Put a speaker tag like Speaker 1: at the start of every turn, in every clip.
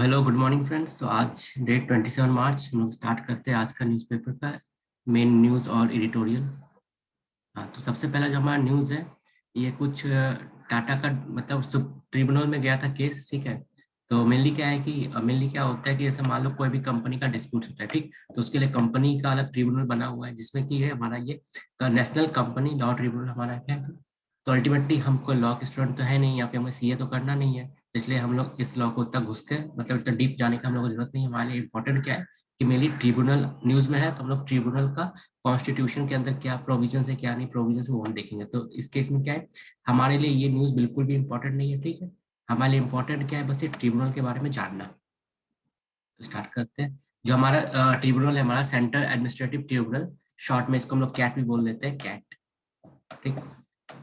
Speaker 1: Hello good morning friends. तो आज date 27 मार्च हम लोग स्टार्ट करते हैं आज का न्यूज़पेपर का मेन न्यूज़ और एडिटोरियल। हाँ, तो सबसे पहला जो हमारा न्यूज़ है ये कुछ टाटा का मतलब सब ट्रिब्यूनल में गया था केस। ठीक है, तो मेनली क्या है कि मेनली क्या होता है कि जैसे मान लो कोई भी कंपनी का डिस्प्यूट होता है, ठीक, तो उसके लिए कंपनी का अलग ट्रिब्यूनल बना हुआ है जिसमें कि है हमारा ये नेशनल कंपनी लॉ ट्रिब्यूनल हमारा है। तो अल्टीमेटली हम कोई लॉ के स्टूडेंट तो है नहीं, या फिर हमें सीए तो करना नहीं है, इसलिए हम लोग इस लॉ को उतना घुस के मतलब इतना डीप जाने का हम लोग को जरूरत नहीं है। हमारे लिए इंपॉर्टेंट क्या है कि मेनली ट्रिब्यूनल न्यूज़ में है, तो हम लोग ट्रिब्यूनल का कॉन्स्टिट्यूशन के अंदर क्या प्रोविजन है क्या नहीं प्रोविजन है वो हम देखेंगे। तो इस केस में क्या है, हमारे लिए ये न्यूज़ बिल्कुल भी इंपॉर्टेंट नहीं है। ठीक है, हमारे लिए इंपॉर्टेंट क्या है, बस ये ट्रिब्यूनल के बारे में जानना। तो स्टार्ट करते हैं। जो हमारा ट्रिब्यूनल है हमारा सेंट्रल एडमिनिस्ट्रेटिव ट्रिब्यूनल, शॉर्ट में इसको हम लोग कैट भी बोल देते हैं, कैट। ठीक,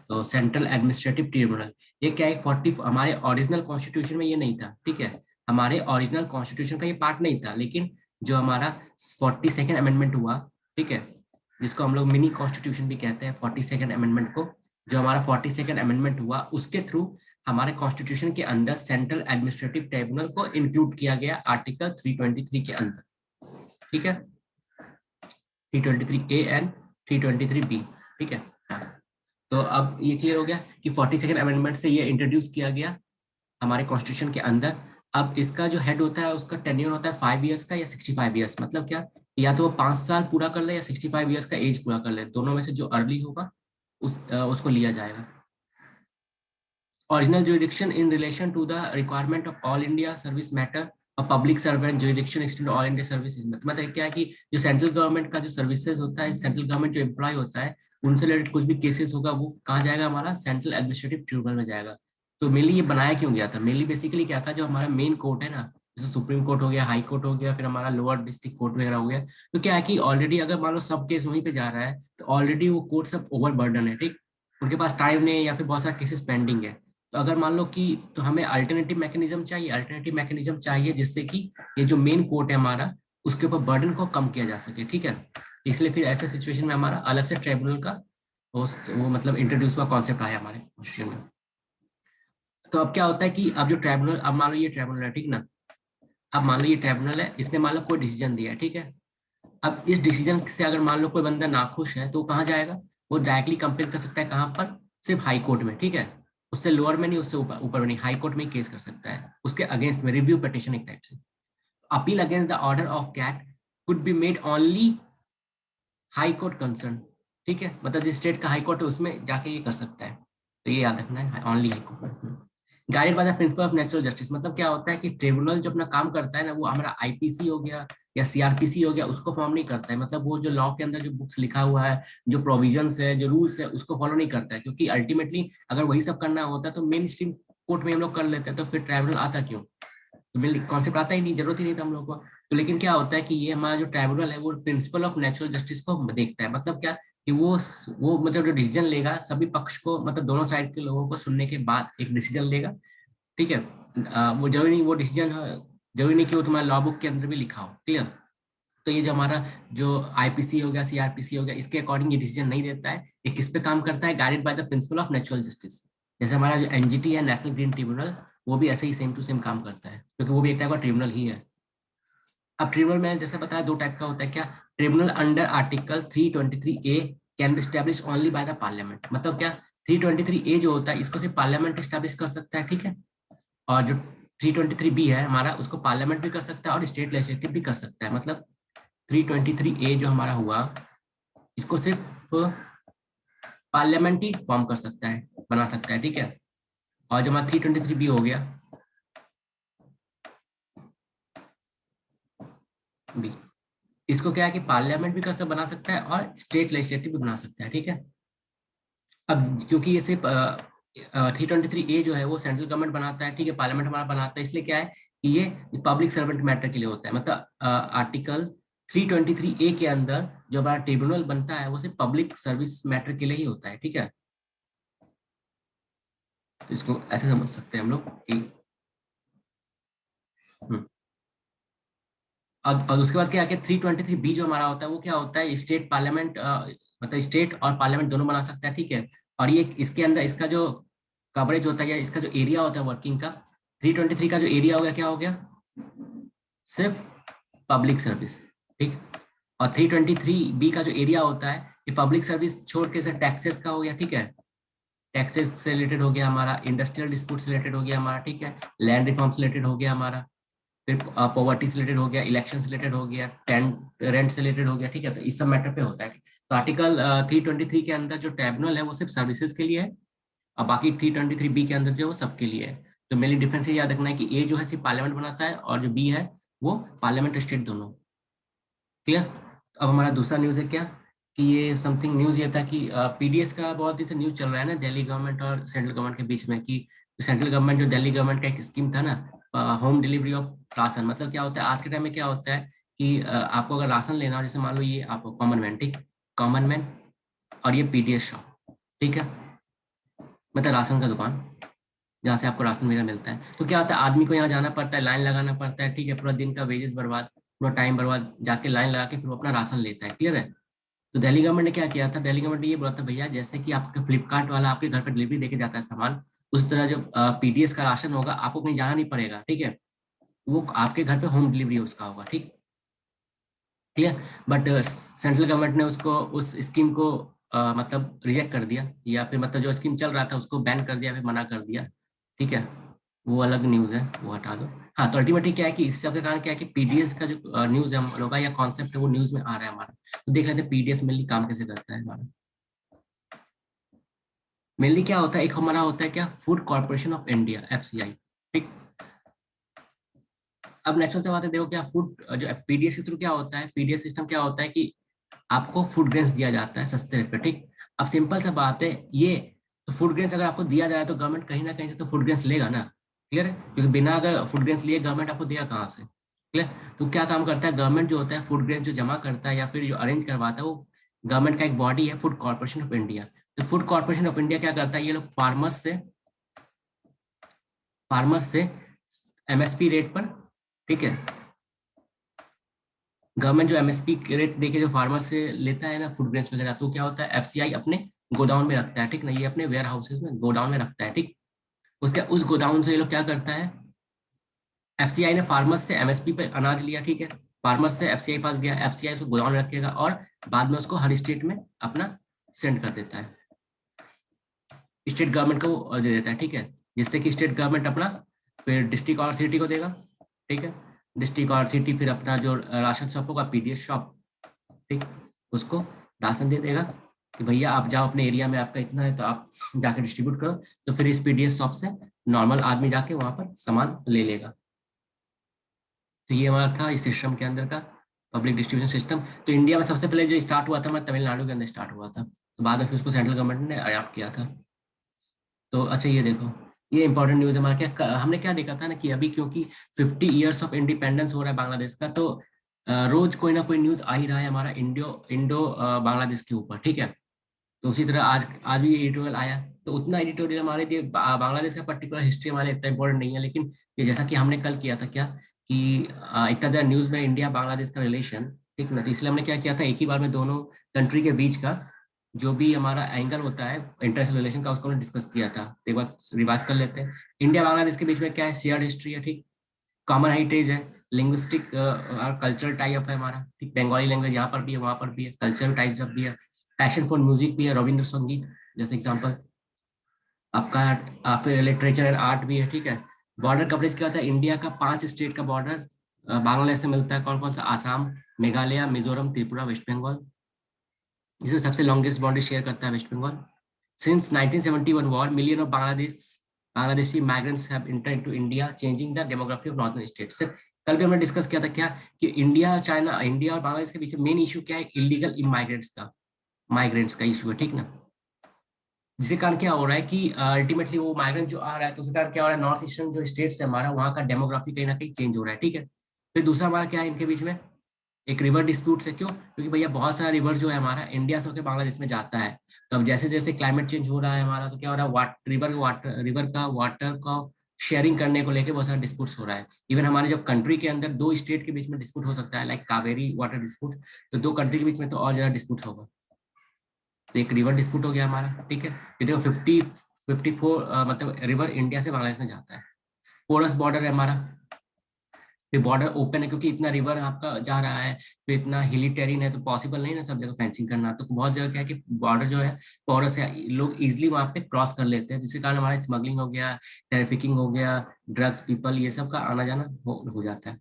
Speaker 1: तो सेंट्रल एडमिनिस्ट्रेटिव ट्रिब्यूनल ये क्या है, 40 हमारे ओरिजिनल कॉन्स्टिट्यूशन में ये नहीं था। ठीक है, हमारे ओरिजिनल कॉन्स्टिट्यूशन का ये पार्ट नहीं था, लेकिन जो हमारा 42nd अमेंडमेंट हुआ, ठीक है, जिसको हम लोग मिनी कॉन्स्टिट्यूशन भी कहते हैं 42nd अमेंडमेंट को, जो हमारा 42nd अमेंडमेंट हुआ उसके थ्रू हमारे कॉन्स्टिट्यूशन के अंदर सेंट्रल एडमिनिस्ट्रेटिव ट्रिब्यूनल को इंक्लूड किया गया आर्टिकल 323 के अंदर। ठीक है, 323A एंड 323B। ठीक है, हाँ। तो अब ये क्लियर हो गया कि 42nd अमेंडमेंट से ये इंट्रोड्यूस किया गया हमारे कॉन्स्टिट्यूशन के अंदर। अब इसका जो हेड होता है उसका टेन्योर होता है 5 ईयर्स का या 65 ईयर्स। मतलब क्या, या तो वो 5 साल पूरा कर ले या 65 ईयर्स का एज पूरा कर ले, दोनों में से जो अर्ली होगा उसको लिया जाएगा। Original jurisdiction in relation to the requirement of all India service matter, a public servant jurisdiction extend to all India service। मतलब क्या है कि जो सेंट्रल गवर्नमेंट का जो सर्विसेज होता है, सेंट्रल गवर्नमेंट जो एम्प्लॉय होता है उनसे रिलेटेड कुछ भी केसेस होगा वो कहाँ जाएगा, हमारा सेंट्रल एडमिनिस्ट्रेटिव ट्रिब्यूनल में जाएगा। तो मेनली ये बनाया क्यों गया था, मेनली बेसिकली क्या था, जो हमारा मेन कोर्ट है ना, जैसे सुप्रीम कोर्ट हो गया, हाई कोर्ट हो गया, फिर हमारा लोअर डिस्ट्रिक्ट कोर्ट वगैरह हो गया, तो क्या है कि ऑलरेडी अगर मान लो सब केस वहीं पे जा रहा है तो ऑलरेडी वो कोर्ट सब ओवर बर्डन है। ठीक, उनके पास टाइम नहीं है या फिर बहुत सारे केसेस पेंडिंग है। तो अगर मान लो कि तो हमें अल्टरनेटिव मैकेनिज्म चाहिए, अल्टरनेटिव मैकेनिज्म चाहिए जिससे कि ये जो मेन कोर्ट है हमारा उसके ऊपर बर्डन को कम किया जा सके। ठीक है, इसलिए फिर ऐसे सिचुएशन में हमारा अलग से ट्रिब्यूनल का वो मतलब इंट्रोड्यूस हुआ कॉन्सेप्ट आया हमारे कॉन्स्टिट्यूशन में। तो अब क्या होता है कि अब जो ट्रिब्यूनल, अब मान लो ये ट्रिब्यूनल है, ठीक ना, अब मान लो ये ट्रिब्यूनल है, इसने मान लो कोई डिसीजन दिया है। ठीक है, अब इस डिसीजन से अगर मान लो कोई बंदा नाखुश है तो वो कहाँ जाएगा, वो डायरेक्टली कंप्लेन कर सकता है, कहाँ पर, सिर्फ हाई कोर्ट में। ठीक है, उससे लोअर में नहीं, उससे ऊपर ऊपर में नहीं, हाई कोर्ट में ही केस कर सकता है उसके अगेंस्ट में, रिव्यू पिटिशन एक टाइप से। Appeal against the order of CAT could be made only high court concern. ठीक है, मतलब जिस स्टेट का हाई कोर्ट है उसमें जाके ये कर सकता है। तो ये याद रखना है, only high court. Guided by the principle of natural justice, मतलब क्या होता है कि ट्रिब्यूनल जो अपना काम करता है ना, वो हमारा आईपीसी हो गया या सीआरपीसी हो गया उसको फॉर्म नहीं करता है। मतलब वो जो लॉ के अंदर जो बुक्स लिखा हुआ है, जो प्रोविजंस है, जो रूल्स है, उसको फॉलो नहीं करता है, क्योंकि अल्टीमेटली अगर वही सब करना होता है तो मेन स्ट्रीम कोर्ट में हम लोग कर लेते हैं, तो फिर ट्राइब्यूनल आता क्यों, तो कॉन्सेप्ट आता ही नहीं, जरूरत ही नहीं था हम लोग को। तो लेकिन क्या होता है कि ये हमारा जो ट्राइब्यूनल है वो प्रिंसिपल ऑफ नेचुरल जस्टिस को देखता है। मतलब क्या कि वो मतलब जो डिसीजन लेगा सभी पक्ष को, मतलब दोनों साइड के लोगों को सुनने के बाद एक डिसीजन लेगा। ठीक है, वो जरूरी नहीं वो डिसीजन, जरूरी नहीं कि वो तुम्हारे लॉ बुक के अंदर भी लिखा हो। क्लियर, तो ये जो हमारा जो आईपीसी हो गया, सीआरपीसी हो गया, इसके अकॉर्डिंग ये डिसीजन नहीं देता है। ये किस पे काम करता है, guided by the principle of natural justice. जैसे हमारा जो एनजीटी है, नेशनल ग्रीन ट्रिब्यूनल, वो भी ऐसे ही सेम टू सेम काम करता है, क्योंकि वो भी एक टाइप का ट्रिब्यूनल ही है। अब ट्रिब्यूनल में जैसे बताया दो टाइप का होता है। क्या, tribunal under article 323A can be establish only by the parliament. मतलब क्या, 323A जो होता है इसको सिर्फ पार्लियामेंट स्टैब्लिश कर सकता है। ठीक है, और जो 323B है हमारा, उसको पार्लियामेंट भी कर सकता है और स्टेट लेजिस्लेटिव भी कर सकता है। मतलब 323A जो हमारा हुआ, इसको सिर्फ पार्लियामेंट ही फॉर्म कर सकता है, बना सकता है। ठीक है, और जो हमारा 323B हो गया बी, इसको क्या है कि पार्लियामेंट भी कर सकता, बना सकता है और स्टेट लेजिस्लेटिव भी बना सकता है। ठीक है, अब क्योंकि ये सिर्फ 323A जो है वो सेंट्रल गवर्नमेंट बनाता है, ठीक है, पार्लियामेंट हमारा बनाता है, इसलिए क्या है कि ये पब्लिक सर्वेंट मैटर के लिए होता है। मतलब आर्टिकल 323A के अंदर जो हमारा ट्रिब्यूनल बनता है वो सिर्फ पब्लिक सर्विस मैटर के लिए ही होता है। ठीक है, तो इसको ऐसे समझ सकते हैं हम लोग कि हम्म। अब उसके बाद क्या है कि 323B जो हमारा होता है वो क्या होता है, स्टेट पार्लियामेंट, मतलब स्टेट और पार्लियामेंट दोनों बना सकता है। ठीक है, और ये इसके अंदर इसका जो कवरेज होता है या इसका जो एरिया होता है वर्किंग का, 323 का जो एरिया हो गया क्या हो गया, सिर्फ पब्लिक सर्विस, ठीक। और 323B का जो एरिया होता है, ये पब्लिक सर्विस छोड़ के सर टैक्सेस का हो गया, ठीक है। टैक्सेस से रिलेटेड हो गया हमारा, इंडस्ट्रियल डिस्प्यूट से रिलेटेड हो गया हमारा, ठीक है। लैंड रिफॉर्म से रिलेटेड हो गया हमारा, फिर पॉवर्टी से रिलेटेड हो गया, इलेक्शन से रिलेटेड हो गया, रेंट से रिलेटेड हो गया, ठीक है। तो इस सब मैटर पे होता है। तो आर्टिकल 323 के अंदर जो ट्रिब्यूनल है वो सिर्फ सर्विसेज के लिए है, और बाकी 323B के अंदर जो है वो सबके लिए है। तो मेनली डिफरेंस ये याद रखना है कि ए जो है सिर्फ पार्लियामेंट बनाता है, और जो बी है वो पार्लियामेंट स्टेट दोनों। क्लियर। अब हमारा दूसरा न्यूज है क्या, कि ये समथिंग न्यूज ये था कि पीडीएस का बहुत दिन से न्यूज चल रहा है ना दिल्ली गवर्नमेंट और सेंट्रल गवर्नमेंट के बीच में, कि सेंट्रल गवर्नमेंट जो दिल्ली गवर्नमेंट का एक स्कीम था ना, होम डिलीवरी ऑफ राशन। मतलब क्या होता है आज के टाइम में, क्या होता है कि आपको अगर राशन लेना हो, जैसे मान लो ये आपको कॉमन मैन, ठीक, कॉमन मैन और ये पीडीएस शॉप, ठीक है, मतलब राशन का दुकान जहाँ से आपको राशन वगैरह मिलता है। तो क्या होता है आदमी को यहाँ जाना पड़ता है, लाइन लगाना पड़ता है, ठीक है, पूरा दिन का वेजेस बर्बाद, पूरा टाइम बर्बाद, जाके लाइन लगा के फिर वो अपना राशन लेता है। क्लियर है। तो दिल्ली गवर्नमेंट ने क्या किया था, दिल्ली गवर्नमेंट ने ये बोला था भैया जैसे कि आपका फ्लिपकार्ट वाला आपके घर पर डिलीवरी देके जाता है सामान, उस तरह जो पीडीएस का राशन होगा आपको कहीं जाना नहीं पड़ेगा, ठीक है, वो आपके घर पे होम डिलीवरी उसका होगा, ठीक। क्लियर। बट सेंट्रल गवर्नमेंट ने उसको, उस स्कीम को मतलब रिजेक्ट कर दिया, या फिर मतलब जो स्कीम चल रहा था उसको बैन कर दिया, फिर मना कर दिया, ठीक है। वो अलग न्यूज है, वो हटा दो। हाँ, तो अल्टीमेटली क्या है कि इस सब के कारण क्या है कि पीडीएस का जो न्यूज है हम लोग का, या कॉन्सेप्ट है, वो न्यूज में आ रहा है हमारा। तो देख लेते हैं पीडीएस मेनली काम कैसे करता है हमारा। मेनली क्या होता है, एक हमारा होता है क्या, food corporation of India, FCI, ठीक। अब नेचुरल से बात है, देखो क्या फूड जो पीडीएस के थ्रू क्या होता है, पीडीएस सिस्टम क्या होता है कि आपको फूड ग्रेन्स दिया जाता है सस्ते रेट पे, ठीक। अब सिंपल सा बात है ये, तो फूड ग्रेन्स अगर आपको दिया जाए तो गवर्नमेंट कहीं ना कहीं से तो फूड ग्रेन्स लेगा ना। क्लियर है, क्योंकि बिना अगर फूड ग्रेन्स लिए गवर्नमेंट आपको देगा कहाँ से। क्लियर। तो क्या काम करता है गवर्नमेंट, जो होता है फूड ग्रेन्स जो जमा करता है या फिर जो अरेंज करवाता है, वो गवर्नमेंट का एक बॉडी है, फूड कॉर्पोरेशन ऑफ इंडिया। तो फूड कॉर्पोरेशन ऑफ इंडिया क्या करता है, ये लोग फार्मर्स से एमएसपी रेट पर, ठीक है, गवर्नमेंट जो एमएसपी के रेट देके जो फार्मर से लेता है ना फूड ग्रेन्स वगैरह, तो क्या होता है एफसीआई अपने गोडाउन में रखता है, ठीक ना, ये अपने वेयर हाउसेज में गोडाउन में रखता है, ठीक। उसके उस गोडाउन से ये लोग क्या करता है, एफसीआई ने फार्मर्स से एमएसपी पे अनाज लिया, ठीक है, फार्मर्स से एफसीआई पास गया, एफसीआई उसको गोडाउन में रखेगा और बाद में उसको हर स्टेट में अपना सेंड कर देता है, स्टेट गवर्नमेंट को दे देता है, ठीक है, जिससे कि स्टेट गवर्नमेंट अपना फिर डिस्ट्रिक्ट और सिटी को देगा, ठीक है। डिस्ट्रिक्ट और सिटी फिर अपना जो राशन शॉप होगा, पीडीएस शॉप, ठीक, उसको राशन दे देगा कि भैया आप जाओ अपने एरिया में, आपका इतना है तो आप जाके डिस्ट्रीब्यूट करो। तो फिर इस पीडीएस शॉप से नॉर्मल आदमी जाके वहां पर सामान ले लेगा। तो ये हमारा था इस सिस्टम के अंदर का पब्लिक डिस्ट्रीब्यूशन सिस्टम। तो इंडिया में सबसे पहले जो स्टार्ट हुआ था हमारा तमिलनाडु के अंदर स्टार्ट हुआ था, तो बाद में फिर उसको सेंट्रल गवर्नमेंट ने अडॉप्ट किया था। तो अच्छा ये देखो, ये इंपॉर्टेंट न्यूज है हमारा, क्या हमने क्या देखा था ना कि अभी क्योंकि 50 ईयर्स ऑफ इंडिपेंडेंस हो रहा है बांग्लादेश का, तो रोज कोई ना कोई न्यूज आ ही रहा है हमारा इंडो इंडो बांग्लादेश के ऊपर, ठीक है। तो उसी तरह आज आज भी एडिटोरियल आया, तो उतना एडिटोरियल हमारे लिए बांग्लादेश का पर्टिकुलर हिस्ट्री हमारे लिए इतना इंपॉर्टेंट नहीं है, लेकिन ये जैसा कि हमने कल किया था क्या, कि इतना ज़्यादा न्यूज में इंडिया बांग्लादेश का रिलेशन, ठीक ना, तो इसलिए हमने क्या किया था, एक ही बार में दोनों कंट्री के बीच का जो भी हमारा एंगल होता है इंटरनेशनल रिलेशन का, उसको हमने डिस्कस किया था। तो एक बार रिवाइज कर लेते हैं। इंडिया बांग्लादेश के बीच में क्या है, शेयर्ड हिस्ट्री है, ठीक, कॉमन हेरिटेज है, लिंग्विस्टिक और कल्चरल टाइप है हमारा, ठीक, बंगाली लैंग्वेज यहाँ पर भी है वहाँ पर भी है, कल्चरल टाइप भी है, पैशन फॉर म्यूजिक भी है, रविंद्र संगीत जैसे एग्जाम्पल आपका, फिर लिटरेचर एंड आर्ट भी है, ठीक है। बॉर्डर कवरेज क्या होता है, इंडिया का 5 स्टेट का बॉर्डर बांग्लादेश से मिलता है, कौन कौन सा, आसाम, मेघालय, मिजोरम, त्रिपुरा, वेस्ट बंगाल, जिसमें सबसे लॉन्गेस्ट बाउंड्री शेयर करता है West Bengal. Since 1971 war, million of Bangladeshi migrants have entered into India, changing the demography of northern states. कल भी हमने डिस्कस किया था क्या, कि इंडिया और बांग्लादेश के बीच में मेन इशू क्या है, इलीगल माइग्रेंट्स का इशू है, ठीक ना। जिसके कारण क्या हो रहा है कि अल्टीमेटली वो माइग्रेंट जो आ रहा है, तो उसके कारण क्या हो रहा है, नॉर्थ ईस्टर्न जो स्टेट्स है हमारा, वहाँ का डेमोग्राफी कहीं ना कहीं चेंज हो रहा है, ठीक है। फिर दूसरा हमारा क्या है इनके बीच में, एक रिवर डिस्प्यूट है, क्यों, क्योंकि भैया बहुत सारा रिवर जो है हमारा इंडिया से होकर बांग्लादेश में जाता है। तो अब जैसे जैसे क्लाइमेट चेंज हो रहा है हमारा, तो क्या हो रहा है, रिवर का वाटर का शेयरिंग करने को लेके बहुत सारा डिस्प्यूट्स हो रहा है। इवन हमारे जब कंट्री के अंदर दो स्टेट के बीच में डिस्प्यूट हो सकता है, लाइक कावेरी वाटर डिस्प्यूट, तो दो कंट्री के बीच में तो और ज्यादा डिस्प्यूट होगा। तो एक रिवर डिस्प्यूट हो गया हमारा, ठीक है। ये देखो 54 मतलब रिवर इंडिया से बांग्लादेश में जाता है। पोरस बॉर्डर है हमारा, फिर बॉर्डर ओपन है क्योंकि इतना रिवर आपका जा रहा है, फिर इतना हिली टेरिन है, तो पॉसिबल नहीं ना सब जगह फेंसिंग करना। तो बहुत जगह क्या है कि बॉर्डर जो है पोरस है, लोग इजिली वहां पे क्रॉस कर लेते हैं, जिसके कारण हमारी स्मगलिंग हो गया, ट्रैफिकिंग हो गया, ड्रग्स पीपल ये सब का आना जाना हो जाता है।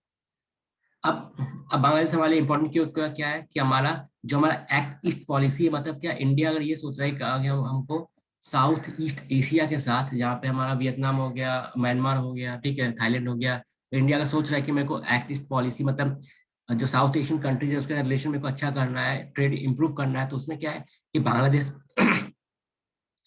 Speaker 1: अब बांग्लादेश हमारे इंपॉर्टेंट क्यों क्या क्या है कि हमारा जो हमारा एक्ट ईस्ट पॉलिसी है, मतलब क्या इंडिया अगर ये सोच रहा है कि आगे हमको साउथ ईस्ट एशिया के साथ, जहाँ पे हमारा वियतनाम हो गया, म्यांमार हो गया, ठीक है, थाईलैंड हो गया, तो इंडिया का सोच रहा है कि मेरे को एक्ट ईस्ट पॉलिसी मतलब जो साउथ एशियन कंट्रीज है उसके रिलेशन मेरे को अच्छा करना है, ट्रेड इंप्रूव करना है। तो उसमें क्या है कि बांग्लादेश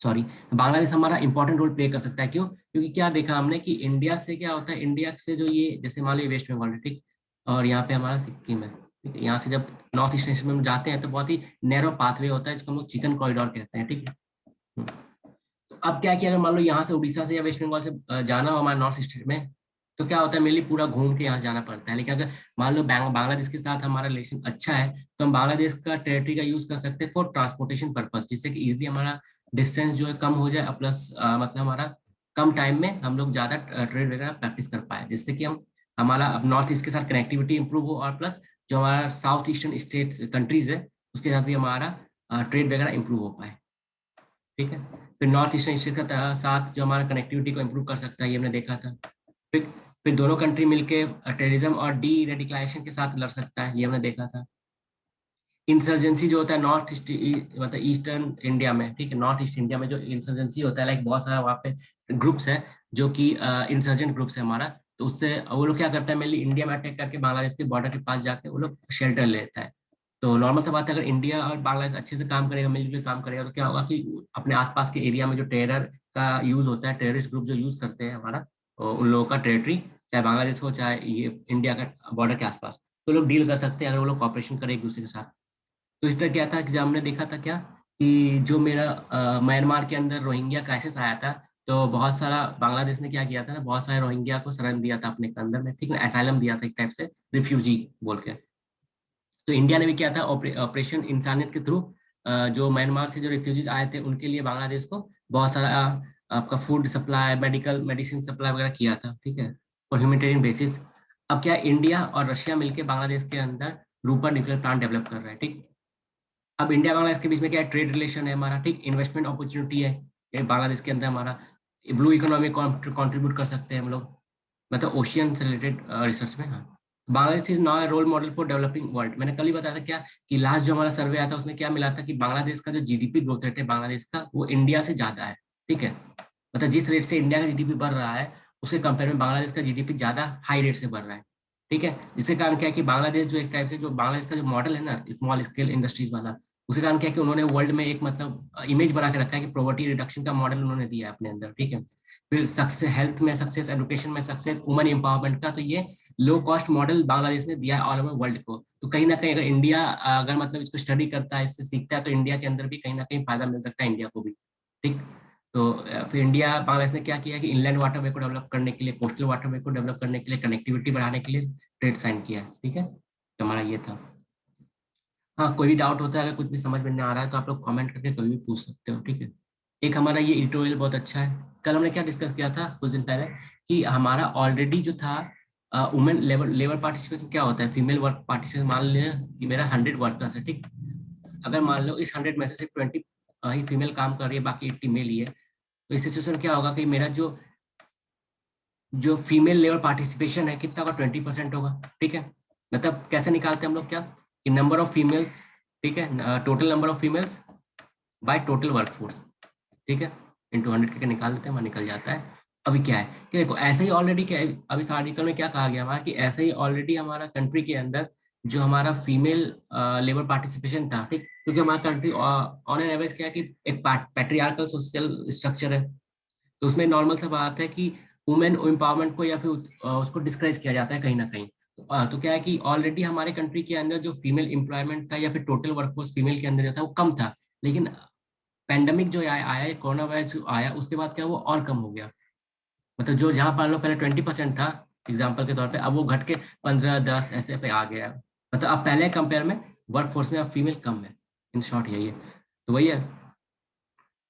Speaker 1: सॉरी, बांग्लादेश हमारा इंपॉर्टेंट रोल प्ले कर सकता है। क्यों? क्योंकि क्या देखा हमने कि इंडिया से क्या होता है, इंडिया से जो ये जैसे मान लो वेस्ट बंगाल है, ठीक, और यहाँ पे हमारा सिक्किम है, ठीक है, यहाँ से जब नॉर्थ ईस्ट में हम जाते हैं तो बहुत ही नैरो पाथवे होता है, जिसको हम लोग चिकन कॉरिडोर कहते हैं, ठीक है। तो अब क्या किया, अगर मान लो यहाँ से उड़ीसा से या वेस्ट बंगाल से जाना हो हमारे नॉर्थ स्टेट में, तो क्या होता है मेनली पूरा घूम के यहाँ जाना पड़ता है। लेकिन अगर मान लो बांग्लादेश के साथ हमारा रिलेशन अच्छा है, तो हम बांग्लादेश का टेरिटरी का यूज कर सकते हैं फॉर ट्रांसपोर्टेशन पर्पज, जिससे कि इजिली हमारा डिस्टेंस जो है कम हो जाए, प्लस मतलब हमारा कम टाइम में हम लोग ज्यादा ट्रेड वगैरह प्रैक्टिस कर पाए, जिससे कि हम हमारा अब नॉर्थ ईस्ट के साथ कनेक्टिविटी इंप्रूव हो, और प्लस जो हमारा साउथ ईस्टर्न स्टेट्स कंट्रीज है उसके साथ भी हमारा ट्रेड वगैरह इंप्रूव हो पाए, ठीक है। फिर नॉर्थ ईस्टर्न स्टेट का साथ जो हमारा कनेक्टिविटी को इंप्रूव कर सकता है, ये हमने देखा था। फिर फिर दोनों कंट्री मिलके टेररिज्म और डी रेडिकलाइजेशन के साथ लड़ सकता है, ये हमने देखा था। इंसर्जेंसी जो होता है नॉर्थ ईस्ट मतलब ईस्टर्न इंडिया में, ठीक है, नॉर्थ ईस्ट इंडिया में जो इंसर्जेंसी होता है, लाइक बहुत सारा वहाँ पे ग्रुप्स है जो कि इंसर्जेंट ग्रुप्स है हमारा, तो उससे वो लोग क्या करता है, मेनली इंडिया में अटैक करके बांग्लादेश के बॉर्डर के पास जाके वो लोग शेल्टर लेता है। तो नॉर्मल सा बात है, अगर इंडिया और बांग्लादेश अच्छे से काम करेगा, मिलजुल के काम करेगा, तो क्या होगा कि अपने आसपास के एरिया में जो टेरर का यूज होता है, टेररिस्ट ग्रुप जो यूज करते हैं हमारा, उन लोगों का टेरिटरी, चाहे बांग्लादेश हो चाहे ये इंडिया का बॉर्डर के आसपास, तो लोग डील कर सकते हैं अगर वो लोग कॉपरेशन करें एक दूसरे के साथ। तो इस तरह क्या था कि जब हमने देखा था क्या कि जो मेरा म्यांमार के अंदर रोहिंग्या क्राइसिस आया था, तो बहुत सारा बांग्लादेश ने क्या किया था ना, बहुत सारे रोहिंग्या को शरण दिया था अपने के अंदर में, ठीक है, असाइलम दिया था एक टाइप से, रिफ्यूजी बोल के। तो इंडिया ने भी किया था ऑपरेशन इंसानियत के थ्रू, जो म्यांमार से जो रिफ्यूजीज आए थे उनके लिए बांग्लादेश को बहुत सारा आपका food supply, medical medicine supply वगैरह किया था, ठीक है, और ह्यूमैनिटेरियन बेसिस। अब क्या इंडिया और रशिया मिलकर बांग्लादेश के अंदर रूपर न्यूक्लियर प्लांट डेवलप कर रहा है, ठीक। अब इंडिया बांग्लादेश के बीच में क्या है, ट्रेड रिलेशन है हमारा, ठीक, इन्वेस्टमेंट अपॉर्चुनिटी है ये बांग्लादेश के अंदर हमारा, ब्लू इकोनॉमी कंट्रीब्यूट कर सकते हैं हम लोग, मतलब ओशियन से रिलेटेड रिसर्च में। हाँ, Bangladesh is now role model for developing world. मैंने कल ही बताया था क्या कि लास्ट जो हमारा सर्वे आया था उसमें क्या मिला था कि बांग्लादेश का जो जीडीपी ग्रोथ रेट है बांग्लादेश का, वो इंडिया से ज्यादा है, ठीक है। मतलब जिस रेट से इंडिया का जीडीपी बढ़ रहा है उसके कंपेयर में बांग्लादेश का जीडीपी ज्यादा हाई रेट से बढ़ रहा है, ठीक है। जिसके कारण क्या है कि बांग्लादेश जो एक टाइप से जो बांग्लादेश का जो मॉडल है ना स्मॉल स्केल इंडस्ट्रीज वाला, उसके कारण क्या है कि उन्होंने वर्ल्ड में एक मतलब इमेज बना के रखा है कि प्रोवर्टी रिडक्शन का मॉडल उन्होंने दिया है अपने अंदर, ठीक है। फिर सक्सेस हेल्थ में सक्सेस, एजुकेशन में सक्सेस, वुमेन एम्पावरमेंट का, तो ये लो कॉस्ट मॉडल बांग्लादेश ने दिया है ऑल ओवर वर्ल्ड को। तो कहीं ना कहीं अगर इंडिया अगर मतलब इसको स्टडी करता है, इससे सीखता है, तो इंडिया के अंदर भी कहीं ना कहीं फायदा मिल सकता है इंडिया को भी, ठीक। तो फिर इंडिया बांग्लादेश ने क्या किया कि इनलैंड वाटरवे को डेवलप करने के लिए, कोस्टल वाटरवे को डेवलप करने के लिए, कनेक्टिविटी बढ़ाने के लिए ट्रेड साइन किया है, ठीक है। तो हमारा ये था। हाँ, कोई भी डाउट होता है, अगर कुछ भी समझ में नहीं आ रहा है तो आप लोग कमेंट करके कभी भी पूछ सकते हो, ठीक है। एक हमारा ये एडिटोरियल बहुत अच्छा है। कल हमने क्या डिस्कस किया था कुछ दिन पहले कि हमारा ऑलरेडी जो था वुमेन लेबर लेबर पार्टिसिपेशन क्या होता है, फीमेल वर्क पार्टिसिपेशन। मान लें कि मेरा 100 वर्कर्स है, ठीक। अगर मान लो इस 100 में से सिर्फ 20 ही फीमेल काम कर रही है, बाकी 80 मेल ही है, तो इस सिचुएशन क्या होगा कि मेरा जो जो फीमेल लेबर पार्टिसिपेशन है कितना होगा, 20% होगा, ठीक है। मतलब कैसे निकालते हैं हम लोग क्या कि नंबर ऑफ फीमेल्स, ठीक है, total number of females by total workforce, ठीक है, इंटू 100 करके निकाल लेते हैं, वहाँ निकल जाता है। अभी क्या है कि देखो ऐसे ही ऑलरेडी क्या है, अभी इस आर्टिकल में क्या कहा गया हमारा कि ऐसे ही ऑलरेडी हमारा कंट्री के अंदर जो हमारा फीमेल लेबर पार्टिसिपेशन था, ठीक, क्योंकि हमारा कंट्री ऑन एन एवरेज क्या है कि एक पैट्रियार्कल सोशल स्ट्रक्चर है, तो उसमें नॉर्मल सा बात है कि वुमेन एम्पावरमेंट को या फिर उसको डिस्करेज किया जाता है कहीं ना कहीं। तो क्या है कि ऑलरेडी हमारे कंट्री के अंदर जो फीमेल एम्प्लॉयमेंट था या फिर टोटल वर्कफोर्स फीमेल के अंदर जो था वो कम था, लेकिन पेंडेमिक जो आया कोरोना वायरस जो आया उसके बाद क्या वो और कम हो गया। मतलब जो जहाँ मान लो पहले 20% था एग्जाम्पल के तौर पे, अब वो घट के 15-10 ऐसे पे आ गया। मतलब अब पहले कंपेयर में वर्कफोर्स में अब फीमेल कम है, इन शॉर्ट यही है। तो वही है।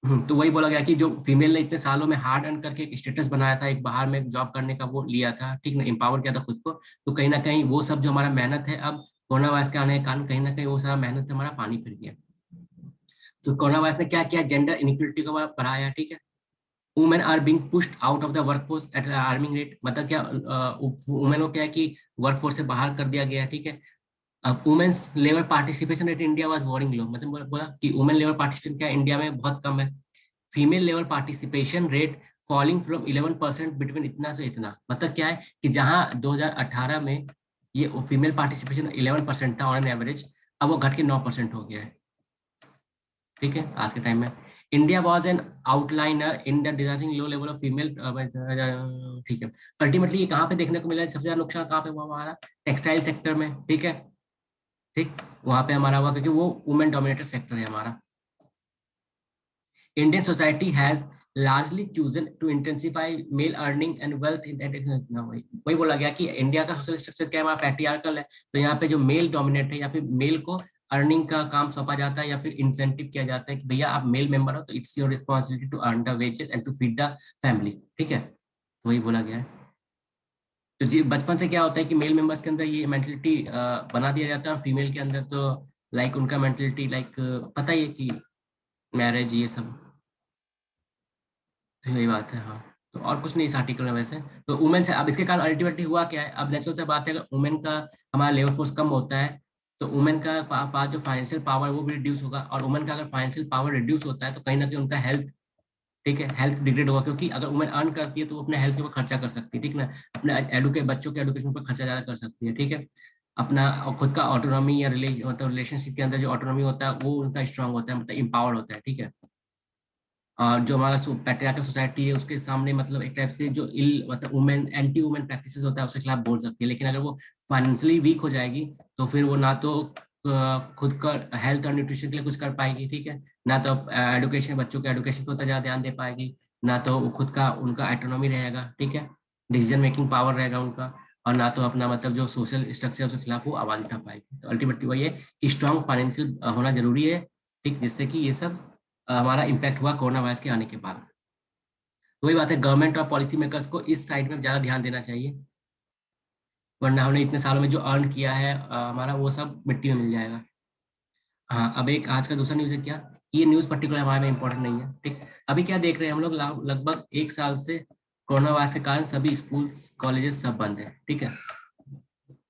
Speaker 1: तो वही बोला गया कि जो फीमेल ने इतने सालों में हार्ड अर्न करके एक स्टेटस बनाया था, एक बाहर में जॉब करने का वो लिया था, ठीक ना, एम्पावर किया था खुद को, तो कहीं ना कहीं वो सब जो हमारा मेहनत है, अब कोरोना वायरस के आने के कारण कहीं ना कहीं वो सारा मेहनत हमारा पानी फिर गया। तो कोरोना वायरस ने क्या किया, जेंडर इनइक्वलिटी को बढ़ाया, ठीक है। Women are being pushed out of the workforce at alarming rate, मतलब क्या वुमेन को क्या है कि वर्कफोर्स से बाहर कर दिया गया, ठीक है। Women's labour participation rate India was worrying low, मतलब बोला कि वुमेन लेबर पार्टिसिपेशन क्या इंडिया में बहुत कम है। Female level participation rate falling from 11% between इतना से इतना, मतलब क्या है कि जहां 2018 में ये फीमेल पार्टिसिपेशन 11% था ऑन एन एवरेज, अब वो घट के 9% हो गया है, ठीक है, आज के टाइम में। India was an outliner in the designing low level of female, ठीक है। अल्टीमेटली ये कहाँ पे देखने को मिला है, सबसे ज्यादा नुकसान कहाँ पे हुआ हमारा, टेक्सटाइल सेक्टर में, ठीक है, ठीक, वहां पे हमारा हुआ क्योंकि वो वुमेन डोमिनेटेड सेक्टर है हमारा। Indian society has largely chosen to intensify male earning and wealth in वही बोला गया कि इंडिया का सोशल स्ट्रक्चर क्या है, हमारा पैट्रियार्कल है, तो यहाँ पे जो मेल डोमिनेट है, या फिर मेल को अर्निंग का काम सौंपा जाता है, या फिर इंसेंटिव किया जाता है कि भैया आप मेल मेंबर हो तो it's your responsibility to earn the wages and to feed the family, ठीक है, तो वही बोला गया है। तो जी बचपन से क्या होता है कि मेल मेंबर्स के अंदर ये मेंटलिटी बना दिया जाता है, और फीमेल के अंदर तो लाइक उनका मेंटलिटी लाइक पता ही है कि मैरिज ये सब, तो यही बात है, हाँ। तो और कुछ नहीं इस आर्टिकल में वैसे। तो वुमेन से अब इसके कारण अल्टीमेटली हुआ क्या है, अब नेचुरल से बात है, अगर वुमेन का हमारा लेबर फोर्स कम होता है तो वुमेन का पास जो फाइनेंशियल पावर वो भी रिड्यूस होगा, और वुमेन का अगर फाइनेंशियल पावर रिड्यूस होता है तो कहीं ना कहीं उनका हेल्थ, ठीक है, हेल्थ डिग्रेड होगा, क्योंकि अगर वुमेन अर्न करती है तो वो अपने हेल्थ के ऊपर खर्चा कर सकती है, ठीक ना, अपने एडुकेट बच्चों के एडुकेशन पर खर्चा ज्यादा कर सकती है, ठीक है। अपना खुद का ऑटोनॉमी या मतलब रिलेशनशिप के अंदर जो ऑटोनॉमी होता है वो उनका स्ट्रांग होता है, मतलब इंपावर्ड होता है, ठीक है। और जो हमारा पैट्रियार्कल सोसाइटी है उसके सामने मतलब एक टाइप से जो इल मतलब वुमेन एंटी वुमेन प्रैक्टिसेस होता है उसके खिलाफ बोल सकती है, लेकिन अगर वो फाइनेंशियली वीक हो जाएगी तो फिर वो ना तो खुद का हेल्थ और न्यूट्रिशन के लिए कुछ कर पाएगी, ठीक है, ना तो एडुकेशन, बच्चों के एडुकेशन पर उतना ज्यादा ध्यान दे पाएगी, ना तो वो खुद का उनका ऑटोनॉमी रहेगा, ठीक है, डिसीजन मेकिंग पावर रहेगा उनका, और ना तो अपना मतलब जो सोशल स्ट्रक्चर है उसके खिलाफ वो आवाज उठा पाएगी। तो अल्टीमेटली वही है कि स्ट्रॉन्ग फाइनेंशियल होना जरूरी है, ठीक, जिससे कि ये सब हमारा इम्पैक्ट हुआ कोरोना वायरस के आने के बाद। तो वही बात है, गवर्नमेंट और पॉलिसी मेकर्स को इस साइड में ज्यादा ध्यान देना चाहिए, वरना हमने इतने सालों में जो अर्न किया है हमारा वो सब मिट्टी में मिल जाएगा। हाँ, अब एक आज का दूसरा न्यूज है क्या, ये न्यूज पर्टिकुलर हमारे में इंपॉर्टेंट नहीं है, ठीक। अभी क्या देख रहे हैं हम लोग, लगभग एक साल से कोरोना वायरस के कारण सभी स्कूल्स कॉलेजेस सब बंद है, ठीक है,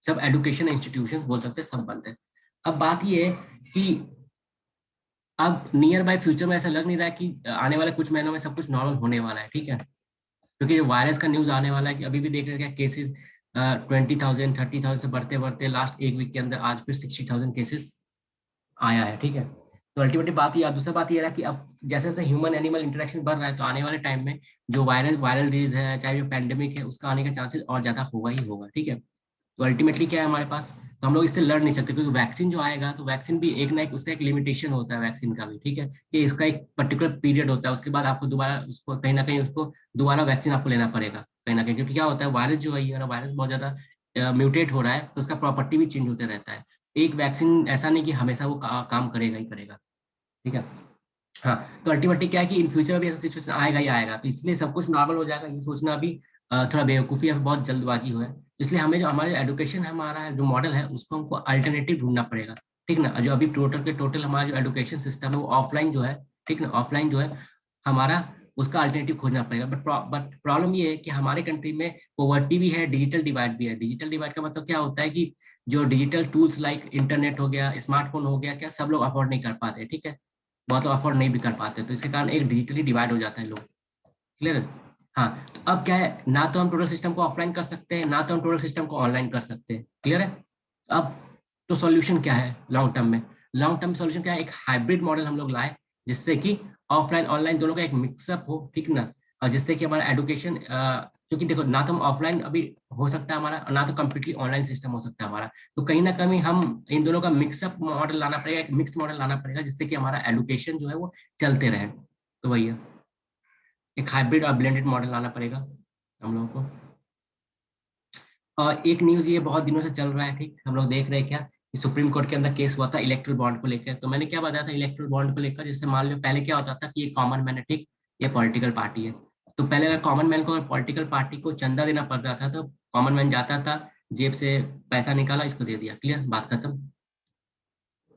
Speaker 1: सब एजुकेशन इंस्टीट्यूशन बोल सकते हैं सब बंद है। अब बात ये है कि अब नियर बाय फ्यूचर में ऐसा लग नहीं रहा है कि आने वाले कुछ महीनों में सब कुछ नॉर्मल होने वाला है, ठीक है, क्योंकि वायरस का न्यूज आने वाला है कि अभी भी देख रहे हैं क्या केसेस 20,000 30,000 से बढ़ते बढ़ते लास्ट एक वीक के अंदर आज फिर 60,000 केसेस आया है, ठीक है। तो अल्टीमेटली बात ये, दूसरा बात ये रहा कि अब जैसे जैसे ह्यूमन एनिमल इंटरेक्शन बढ़ रहा है तो आने वाले टाइम में जो वायरल डिजीज है, चाहे जो पैंडेमिक है, उसका आने का चांसेस और ज्यादा होगा ही होगा, ठीक है। तो अल्टीमेटली क्या है हमारे पास, तो हम लोग इससे लड़ नहीं सकते, क्योंकि वैक्सीन जो आएगा तो वैक्सीन भी एक ना एक उसका एक लिमिटेशन होता है वैक्सीन का भी, ठीक है, कि इसका एक पर्टिकुलर पीरियड होता है, उसके बाद आपको दोबारा उसको कहीं ना कहीं उसको दोबारा वैक्सीन आपको लेना पड़ेगा कहीं ना कहीं, क्योंकि क्या होता है वायरस जो है ये वायरस बहुत ज्यादा म्यूटेट हो रहा है, तो उसका प्रॉपर्टी भी चेंज होते रहता है। एक वैक्सीन ऐसा नहीं कि हमेशा वो काम करेगा ही करेगा, ठीक है। हाँ, तो अल्टीमेटली क्या है कि इन फ्यूचर में भी ऐसा सिचुएशन आएगा ही आएगा, तो इसलिए सब कुछ नॉर्मल हो जाएगा ये सोचना अभी थोड़ा बेवकूफ़ी या फिर बहुत जल्दबाजी हो है। इसलिए हमें जो हमारे एडुकेशन है, हमारा जो मॉडल है उसको हमको अल्टरनेटिव ढूंढना पड़ेगा, ठीक ना। जो अभी टोटल के टोटल हमारा जो एडुकेशन सिस्टम है वो ऑफलाइन जो है, ठीक ना, ऑफलाइन जो है हमारा, उसका अल्टरनेटिव खोजना पड़ेगा। बट प्रॉब्लम ये है कि हमारे कंट्री में पोवर्टी भी है, डिजिटल डिवाइड भी है। डिजिटल डिवाइड का मतलब क्या होता है कि जो डिजिटल टूल्स लाइक इंटरनेट हो गया, स्मार्टफोन हो गया, क्या सब लोग अफोर्ड नहीं कर पाते, ठीक है, बहुत लोग अफोर्ड नहीं भी कर पाते, तो इसके कारण एक डिजिटली डिवाइड हो जाता है लोग, क्लियर है। हाँ, तो अब क्या है, ना तो हम टोटल सिस्टम को ऑफलाइन कर सकते हैं, ना तो हम टोटल सिस्टम को ऑनलाइन कर सकते हैं, क्लियर है। अब तो सॉल्यूशन क्या है लॉन्ग टर्म में, लॉन्ग टर्म सॉल्यूशन क्या है, एक हाइब्रिड मॉडल हम लोग लाए जिससे कि ऑफलाइन ऑनलाइन दोनों का एक मिक्सअप हो, ठीक ना, और जिससे कि हमारा एडुकेशन, क्योंकि देखो ना तो हम ऑफलाइन अभी हो सकता है हमारा, ना तो कम्प्लीटली ऑनलाइन सिस्टम हो सकता है हमारा, तो कहीं ना कहीं हम इन दोनों का मिक्सअप मॉडल लाना पड़ेगा, एक मिक्स्ड मॉडल लाना पड़ेगा जिससे कि हमारा एडुकेशन जो है वो चलते रहे। तो वही है, एक हाइब्रिड और ब्लेंडेड मॉडल लाना पड़ेगा हम लोगों को। और एक न्यूज ये बहुत दिनों से चल रहा है, ठीक, हम लोग देख रहे हैं क्या सुप्रीम कोर्ट के अंदर केस हुआ था इलेक्ट्रल बॉन्ड को लेकर। तो मैंने क्या बताया था इलेक्ट्रल बॉन्ड को लेकर, जैसे मान लो पहले क्या होता था कि ये कॉमन मैन है, ठीक, ये पॉलिटिकल पार्टी है। तो पहले अगर कॉमन मैन को और पॉलिटिकल पार्टी को चंदा देना पड़ता था, तो कॉमन मैन जाता था, जेब से पैसा निकाला, इसको दे दिया, क्लियर, बात खत्म।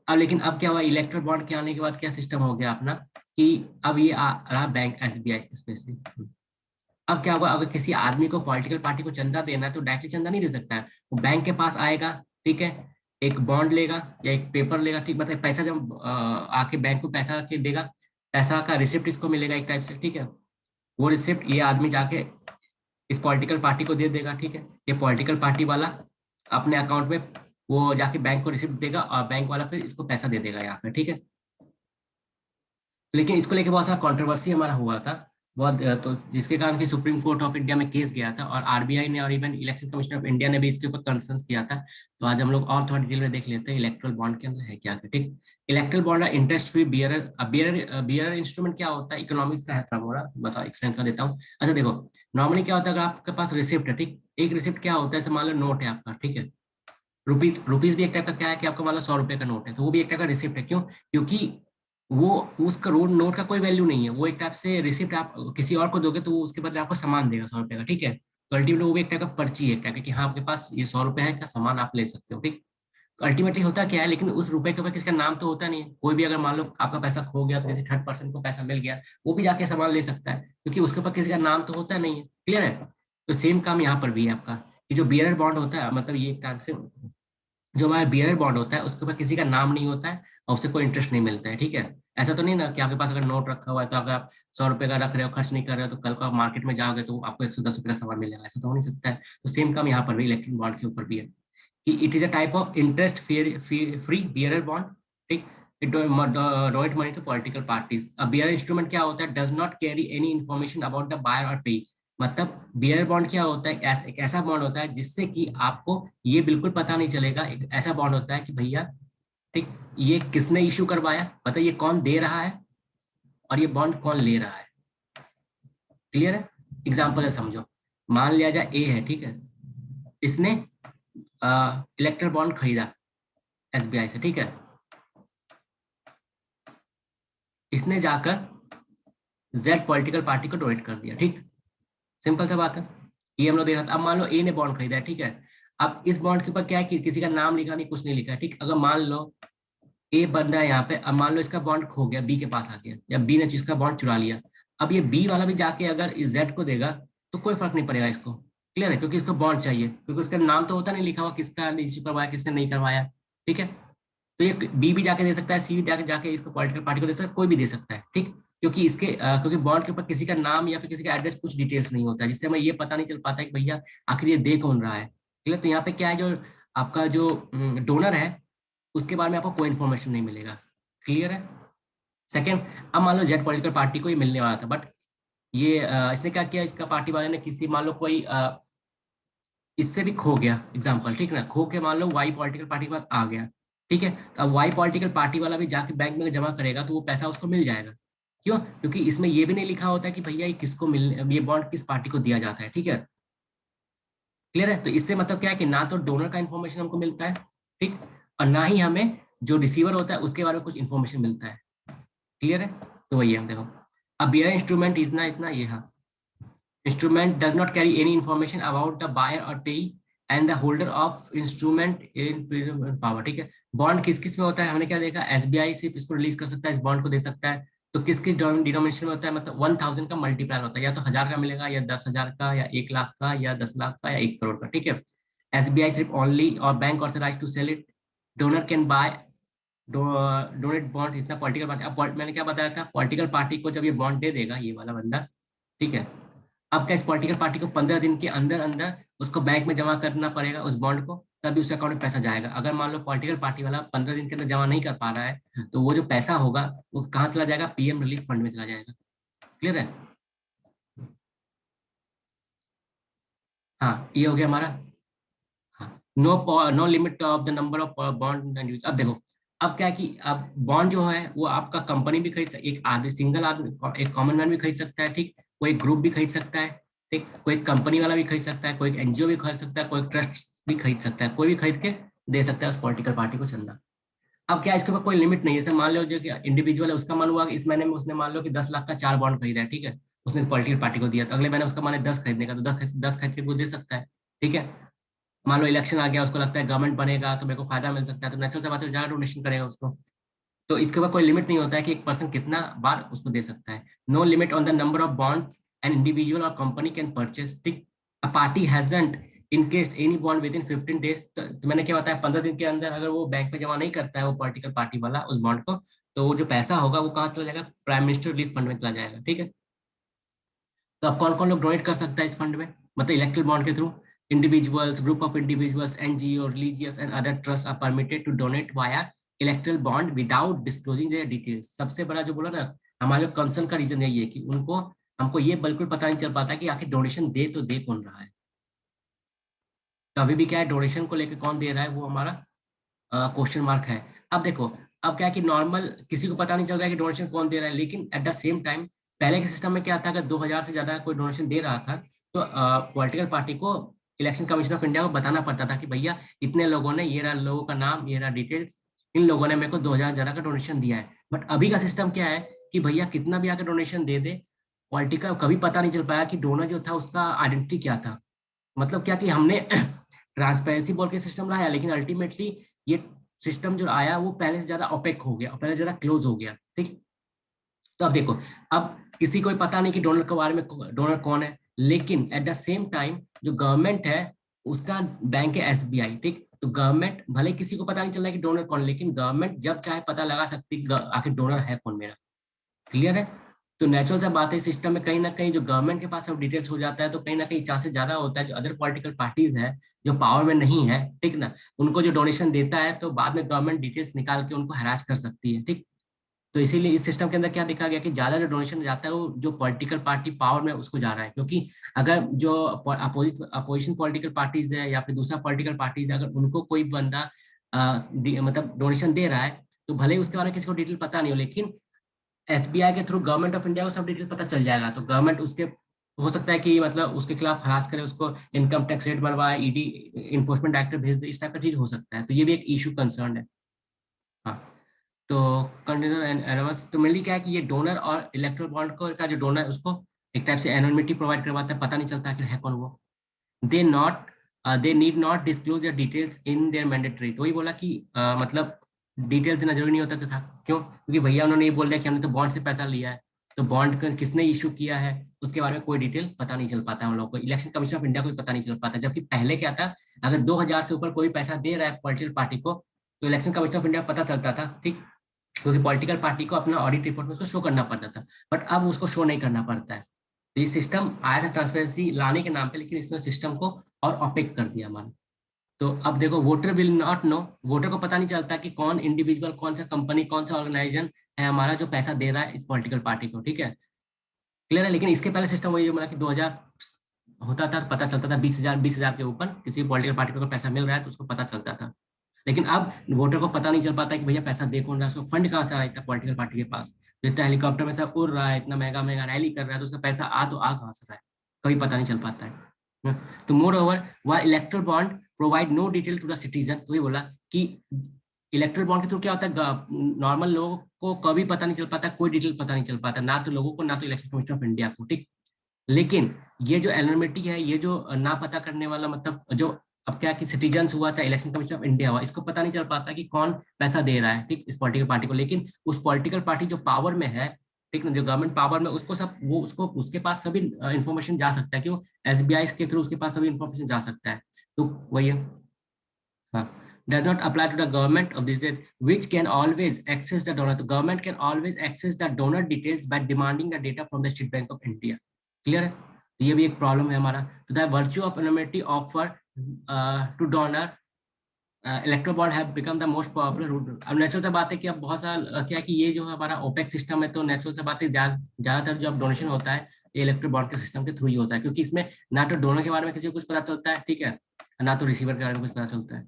Speaker 1: अब लेकिन अब क्या हुआ, इलेक्ट्रल बॉन्ड के आने के बाद क्या सिस्टम हो गया अपना, कि अब ये आ रहा बैंक एसबीआई स्पेशली। अब क्या होगा, अगर किसी आदमी को पॉलिटिकल पार्टी को चंदा देना है तो डायरेक्टली चंदा नहीं दे सकता है, वो बैंक के पास आएगा, ठीक है, एक बॉन्ड लेगा या एक पेपर लेगा, ठीक, मतलब पैसा जब आके बैंक को पैसा के देगा, पैसा का रिसिप्ट इसको मिलेगा एक टाइप से, ठीक है, वो रिसिप्ट ये आदमी जाके इस पॉलिटिकल पार्टी को दे देगा, ठीक है, ये पॉलिटिकल पार्टी वाला अपने अकाउंट में वो जाके बैंक को रिसिप्ट देगा और बैंक वाला फिर इसको पैसा दे देगा यहाँ पे, ठीक है। लेकिन इसको लेके बहुत सारा कंट्रोवर्सी हमारा हुआ था, बहुत तो जिसके कारण कि सुप्रीम कोर्ट ऑफ इंडिया में केस गया था, और आरबीआई ने और even election commission of India ने भी इसके ऊपर कंसर्न किया था। तो आज हम लोग और थोड़ा डिटेल में देख लेते हैं इलेक्ट्रल बॉन्ड के अंदर है क्या, ठीक। Erectile bond interest free bearer bearer instrument क्या होता है, इकोनॉमिक्स का है थोड़ा मोड़ा, बताओ एक्सप्लेन कर देता हूँ। अच्छा देखो, नॉर्मली क्या होता है, अगर आपके पास रिसिप्ट है, ठीक, एक रिसिप्ट क्या होता है, जैसे मान लो नोट है आपका, ठीक है, रुपीज रुपीज भी एक टाइप का क्या है कि आपका मान लो 100 रुपए का नोट है, तो वो भी एक टाइप का रिसिप्ट है, क्यों, क्योंकि वो उस करोड़ नोट का कोई वैल्यू नहीं है, वो एक टाइप से रिसिप्ट आप किसी और को दोगे तो वो उसके बदले आपको सामान देगा 100 रुपए का, ठीक है। तो अल्टीमेटली वो भी एक टाइप का पर्ची है, क्या कि हाँ आपके पास ये 100 रुपए है का सामान आप ले सकते हो, ठीक। तो अल्टीमेटली होता क्या है, लेकिन उस रुपए के ऊपर किसका नाम तो होता नहीं है, कोई भी अगर मान लो आपका पैसा खो गया तो किसी थर्ड पर्सन को पैसा मिल गया, वो भी जाके सामान ले सकता है, क्योंकि उसके ऊपर किसी का नाम तो होता नहीं है, क्लियर है। तो सेम काम यहाँ पर भी है आपका, कि जो बियरर बॉन्ड होता है, मतलब ये एक टाइप से जो हमारा बियरर बॉन्ड होता है उसके ऊपर किसी का नाम नहीं होता है और उससे कोई इंटरेस्ट नहीं मिलता है, ठीक है। ऐसा तो नहीं ना कि आपके पास अगर नोट रखा हुआ है तो अगर आप 100 रुपए का रख रहे हो, खर्च नहीं कर रहे हो, तो कल को आप मार्केट में जाओगे तो आपको 110 रुपए का सामान मिलेगा, ऐसा तो हो नहीं सकता है। तो सेम काम यहाँ पर भी इलेक्ट्रिक बॉन्ड के ऊपर भी है, कि it is a type of interest free bearer bond, ठीक। It donate money to political parties. अब बियर इंस्ट्रूमेंट क्या होता है, does not carry any information about the buyer और पे। मतलब बियर बॉन्ड क्या होता है, एक ऐसा बॉन्ड होता है जिससे कि आपको ये बिल्कुल पता नहीं चलेगा, एक ऐसा बॉन्ड होता है कि भैया, ठीक, ये किसने इशू करवाया, मतलब ये कौन दे रहा है और ये बॉन्ड कौन ले रहा है, क्लियर है। एग्जाम्पल है, समझो, मान लिया जाए ए है, ठीक है, इसने इलेक्ट्रल बॉन्ड खरीदा एसबीआई से, ठीक है, इसने जाकर जेड पॉलिटिकल पार्टी को डोनेट कर दिया, ठीक, सिंपल सा बात है, ये हम लोग दे रहा था। अब मान लो ए ने बॉन्ड खरीदा है, ठीक है, अब इस बॉन्ड के ऊपर क्या है कि किसी का नाम लिखा नहीं, कुछ नहीं लिखा है, ठीक। अगर मान लो ए बंदा है यहाँ पे, अब मान लो इसका बॉन्ड खो गया, बी के पास आ गया, या बी ने इसका बॉन्ड चुरा लिया, अब ये बी वाला भी जाके अगर इस जेड को देगा तो कोई फर्क नहीं पड़ेगा इसको, क्लियर है, क्योंकि इसको बॉन्ड चाहिए, क्योंकि उसका नाम तो होता नहीं लिखा हुआ किसका इश्यू करवाया किसने नहीं करवाया, ठीक है। तो ये बी भी जाके दे सकता है, सी भी जाके जाके इसको पॉलिटिकल पार्टी को दे सकता है, कोई भी दे सकता है, ठीक। क्योंकि इसके क्योंकि बॉन्ड के ऊपर किसी का नाम या फिर किसी का एड्रेस कुछ डिटेल्स नहीं होता है, जिससे हमें ये पता नहीं चल पाता है कि भैया आखिर ये दे कौन रहा है, क्लियर। तो यहाँ पे क्या है, जो आपका जो डोनर है उसके बारे में आपको कोई इन्फॉर्मेशन नहीं मिलेगा, क्लियर है। सेकेंड, अब मान लो जेड पॉलिटिकल पार्टी को ये मिलने वाला था, बट ये इसने क्या किया, इसका पार्टी वाले ने किसी मान लो कोई इससे भी खो गया एग्जाम्पल, ठीक ना, खो के मान लो वाई पॉलिटिकल पार्टी के पास आ गया, ठीक है, तो अब वाई पॉलिटिकल पार्टी वाला भी जाके बैंक में जमा करेगा तो वो पैसा उसको मिल जाएगा, क्यों, क्योंकि इसमें ये भी नहीं लिखा होता है कि भैया ये किसको मिल, ये बॉन्ड किस पार्टी को दिया जाता है, ठीक है, क्लियर है। तो इससे मतलब क्या है कि ना तो डोनर का इन्फॉर्मेशन हमको मिलता है, ठीक, और ना ही हमें जो रिसीवर होता है उसके बारे में कुछ इन्फॉर्मेशन मिलता है, क्लियर है। तो वही है, देखो, अब बियर इंस्ट्रूमेंट इतना इतना ये है, instrument does not carry any information about the buyer or payee and the holder of instrument in power, ठीक है। बॉन्ड किस किस में होता है, हमने क्या देखा, एसबीआई सिर्फ इसको रिलीज कर सकता है, इस बॉन्ड को दे सकता है, तो किस किस डिनोमिनेशन में होता है, मतलब 1000 का मल्टीप्लायर होता है, या तो 1000 का मिलेगा, या 10,000 का, या 1 लाख का, या 10 लाख का, या 1 करोड़ का, ठीक है। एसबीआई सिर्फ ओनली और bank authorise to sell it, donor can buy donate bond, इतना पॉलिटिकल पार्टी। अब मैंने क्या बताया था, पॉलिटिकल पार्टी को जब ये बॉन्ड दे देगा ये वाला बंदा, ठीक है, अब क्या इस पॉलिटिकल पार्टी को 15 दिन के अंदर अंदर उसको बैंक में जमा करना पड़ेगा उस बॉन्ड को, तभी उसके अकाउंट में पैसा जाएगा। अगर मान लो पॉलिटिकल पार्टी वाला 15 दिन के अंदर जमा नहीं कर पा रहा है तो वो जो पैसा होगा वो कहाँ चला जाएगा, पीएम रिलीफ फंड में चला जाएगा, क्लियर है। हाँ, ये हो गया हमारा। हाँ, no limit of the number of bond and use. अब देखो, अब क्या है कि अब बॉन्ड जो है वो आपका कंपनी भी खरीद सकती, एक आदमी सिंगल आदमी एक कॉमन मैन भी खरीद सकता है, ठीक, कोई ग्रुप भी खरीद सकता है, ठीक, कोई कंपनी वाला भी खरीद सकता है, कोई एनजीओ भी खरीद सकता है, कोई ट्रस्ट भी खरीद सकता है, कोई भी खरीद के दे सकता है उस पॉलिटिकल पार्टी को चंदा। अब क्या इसके ऊपर कोई लिमिट नहीं है, जैसे मान लो जो कि इंडिविजुअल है उसका मन हुआ कि इस महीने में उसने मान लो कि 10 लाख का 4 बॉन्ड खरीदा है, ठीक है, उसने पॉलिटिकल पार्टी को दिया, तो अगले महीने उसका मन है 10 खरीदने का, तो 10 खरीद के वो दे सकता है, ठीक है। मान लो इलेक्शन आ गया, उसको लगता है गवर्नमेंट बनेगा तो मेरे को फायदा मिल सकता है, तो नेचुरल सा बात है ज्यादा डोनेशन करेगा उसको। तो इसके ऊपर कोई लिमिट नहीं होता है कि एक पर्सन कितना बार उसको दे सकता है। No limit on the number of bonds an individual और कंपनी कैन परचेज, ठीक। A party hasn't encash any bond within 15 days, तो मैंने क्या बताया 15 दिन के अंदर अगर वो बैंक में जमा नहीं करता है वो पॉलिटिकल पार्टी वाला उस बॉन्ड को, तो वो जो पैसा होगा वो कहाँ चला जाएगा, प्राइम मिनिस्टर रिलीफ फंड में चला जाएगा, ठीक है। तो अब कौन कौन लोग डोनेट कर सकता है इस फंड में, मतलब इलेक्ट्रल बॉन्ड के through, individuals, group of individuals, NGO, religious and other trust are permitted to donate via electoral bond without disclosing their details. सबसे बड़ा जो बोला ना, हमारे कंसर्न का रीजन यही है कि उनको, हमको ये बिल्कुल पता नहीं चल पाता कि आखिर डोनेशन दे तो दे कौन रहा है। तो अभी भी क्या है, डोनेशन को लेकर कौन दे रहा है वो हमारा क्वेश्चन मार्क है। अब देखो, अब क्या है कि नॉर्मल किसी को पता नहीं चल रहा है कि डोनेशन कौन दे रहा है, लेकिन एट द सेम टाइम पहले के सिस्टम में क्या था, अगर 2000 से ज्यादा कोई डोनेशन दे रहा था तो पॉलिटिकल पार्टी को इलेक्शन कमीशन ऑफ इंडिया को बताना पड़ता था कि भैया इतने लोगों ने, ये रहा लोगों का नाम, ये रहा डिटेल्स, इन लोगों ने मेरे को 2000 ज्यादा का डोनेशन दिया है। बट अभी का सिस्टम क्या है कि भैया कितना भी आकर डोनेशन दे दे, पॉलिटिकल कभी पता नहीं चल पाया कि डोनर जो था उसका आइडेंटिटी क्या था। मतलब क्या कि हमने ट्रांसपेरेंसी बोल के सिस्टम लाया, लेकिन अल्टीमेटली ये सिस्टम जो आया वो पहले से ज्यादा ओपेक हो गया, पहले से ज्यादा क्लोज हो गया, ठीक। तो अब देखो, अब किसी को पता नहीं कि डोनर के बारे में, डोनर कौन है, लेकिन एट द सेम टाइम जो गवर्नमेंट है उसका बैंक है एसबीआई, ठीक। तो गवर्नमेंट भले किसी को पता नहीं चल रहा है कि डोनर कौन, लेकिन गवर्नमेंट जब चाहे पता लगा सकती है आखिर डोनर है कौन मेरा। क्लियर है। तो नेचुरल सा बात है, सिस्टम में कहीं ना कहीं जो गवर्नमेंट के पास सब डिटेल्स हो जाता है तो कहीं ना कहीं चांसेस ज्यादा होता है जो अदर पॉलिटिकल पार्टीज है जो पावर में नहीं है, ठीक ना, उनको जो डोनेशन देता है तो बाद में गवर्नमेंट डिटेल्स निकाल के उनको हरास कर सकती है, ठीक। तो इसीलिए इस सिस्टम के अंदर क्या देखा गया कि ज्यादा जो डोनेशन जाता है वो जो पॉलिटिकल पार्टी पावर में उसको जा रहा है, क्योंकि अगर जो अपोजिशन पॉलिटिकल पार्टीज है या फिर दूसरा पॉलिटिकल पार्टीज है, अगर उनको कोई बंदा मतलब डोनेशन दे रहा है तो भले ही उसके बारे में किसी को डिटेल पता नहीं हो, लेकिन एसबीआई के थ्रू गवर्नमेंट ऑफ इंडिया को सब डिटेल पता चल जाएगा, तो गवर्नमेंट उसके, हो सकता है कि मतलब उसके खिलाफ हरास करे, उसको इनकम टैक्स रेट बनवाए, ईडी इन्फोर्समेंट डायरेक्टर भेज दे, इस टाइप का चीज हो सकता है, तो ये भी एक इशू कंसर्न है। हाँ। तो कंटेनर एंड एनोमस तो मेनली क्या है कि ये डोनर और इलेक्ट्रल बॉन्ड को का जो डोनर है उसको एक टाइप से एनोनिमिटी प्रोवाइड करवाता है, पता नहीं चलता कि है कौन वो। They not they need not disclose there details in their mandatory, तो वही बोला कि मतलब डिटेल्स देना जरूरी नहीं होता था, क्यों, क्योंकि भैया उन्होंने ये बोल दिया कि हमने तो बॉन्ड से पैसा लिया है, तो बॉन्ड का किसने इशू किया है उसके बारे में कोई डिटेल पता नहीं चल पाता हम लोग को, इलेक्शन कमीशन ऑफ इंडिया को भी पता नहीं चल पाता। जबकि पहले क्या था, अगर 2000 से ऊपर कोई पैसा दे रहा है पॉलिटिकल पार्टी को तो इलेक्शन कमीशन ऑफ इंडिया को पता चलता था, ठीक, क्योंकि पॉलिटिकल पार्टी को अपना ऑडिट रिपोर्ट में उसको शो करना पड़ता था। बट अब उसको शो नहीं करना पड़ता है, तो ये सिस्टम आया था ट्रांसपेरेंसी लाने के नाम पे, लेकिन इसने सिस्टम को और ऑपेक कर दिया हमारा। तो अब देखो, voter will not know, voter को पता नहीं चलता कि कौन इंडिविजुअल, कौन सा कंपनी, कौन सा ऑर्गेनाइजेशन है हमारा जो पैसा दे रहा है इस पॉलिटिकल पार्टी को, ठीक है। क्लियर है। लेकिन इसके पहले सिस्टम वही जो कि 2000 होता था तो पता चलता था, 20,000 के ऊपर किसी भी पॉलिटिकल पार्टी को अगर पैसा मिल रहा है तो उसको पता चलता था। लेकिन अब वोटर को पता नहीं चल पाता कि भैया पैसा दे कौन रहा है, सो फंड कहाँ से आ रहा है इतना पॉलिटिकल पार्टी के पास, तो इतना हेलीकॉप्टर में सब उड़ रहा है, इतना महंगा महंगा रैली कर रहा है, तो उसका पैसा आ तो आ कहाँ से रहा है, कभी पता नहीं चल पाता है। तो मोर ओवर वह electoral bond provide no detail to the citizen, तो ये बोला कि इलेक्ट्रल बॉन्ड के थ्रू क्या होता है, नॉर्मल लोगों को कभी पता नहीं चल पाता, कोई डिटेल पता नहीं चल पाता, ना तो लोगों को ना तो इलेक्शन कमीशन ऑफ इंडिया को, ठीक। लेकिन ये जो एनोनिमिटी है, ये जो ना पता करने वाला, मतलब जो अब क्या कि सिटीजन्स हुआ चाहे इलेक्शन कमीशन ऑफ इंडिया हुआ, इसको पता नहीं चल पाता कि कौन पैसा दे रहा है, ठीक, इस पॉलिटिकल पार्टी को। लेकिन उस पॉलिटिकल पार्टी जो पावर में है, ठीक ना, जो गवर्नमेंट पावर में, उसको सब वो उसको उसके पास सभी इंफॉर्मेशन जा सकता है, क्यों, एसबीआई के थ्रू उसके पास सभी इंफॉर्मेशन जा सकता है। तो वही है। हाँ। Does not apply to the government of this state, which can always access the donor. The government can always access the donor details by demanding the data from the State Bank of India. Clear है। तो ये भी एक problem है हमारा। तो the virtue of anonymity offer to donor electro bond have become the most popular route. अब natural सा बात है कि अब बहुत सारा क्या है कि ये जो हमारा ओपेक सिस्टम है, तो नेचुरल सा बात है ज्यादातर जो अब डोनेशन होता है ये इलेक्ट्रो बॉन्ड के सिस्टम के थ्रू ही होता है, क्योंकि इसमें ना तो डोनर के बारे में किसी को कुछ पता चलता है, ठीक है, ना तो रिसीवर के बारे में कुछ पता चलता है।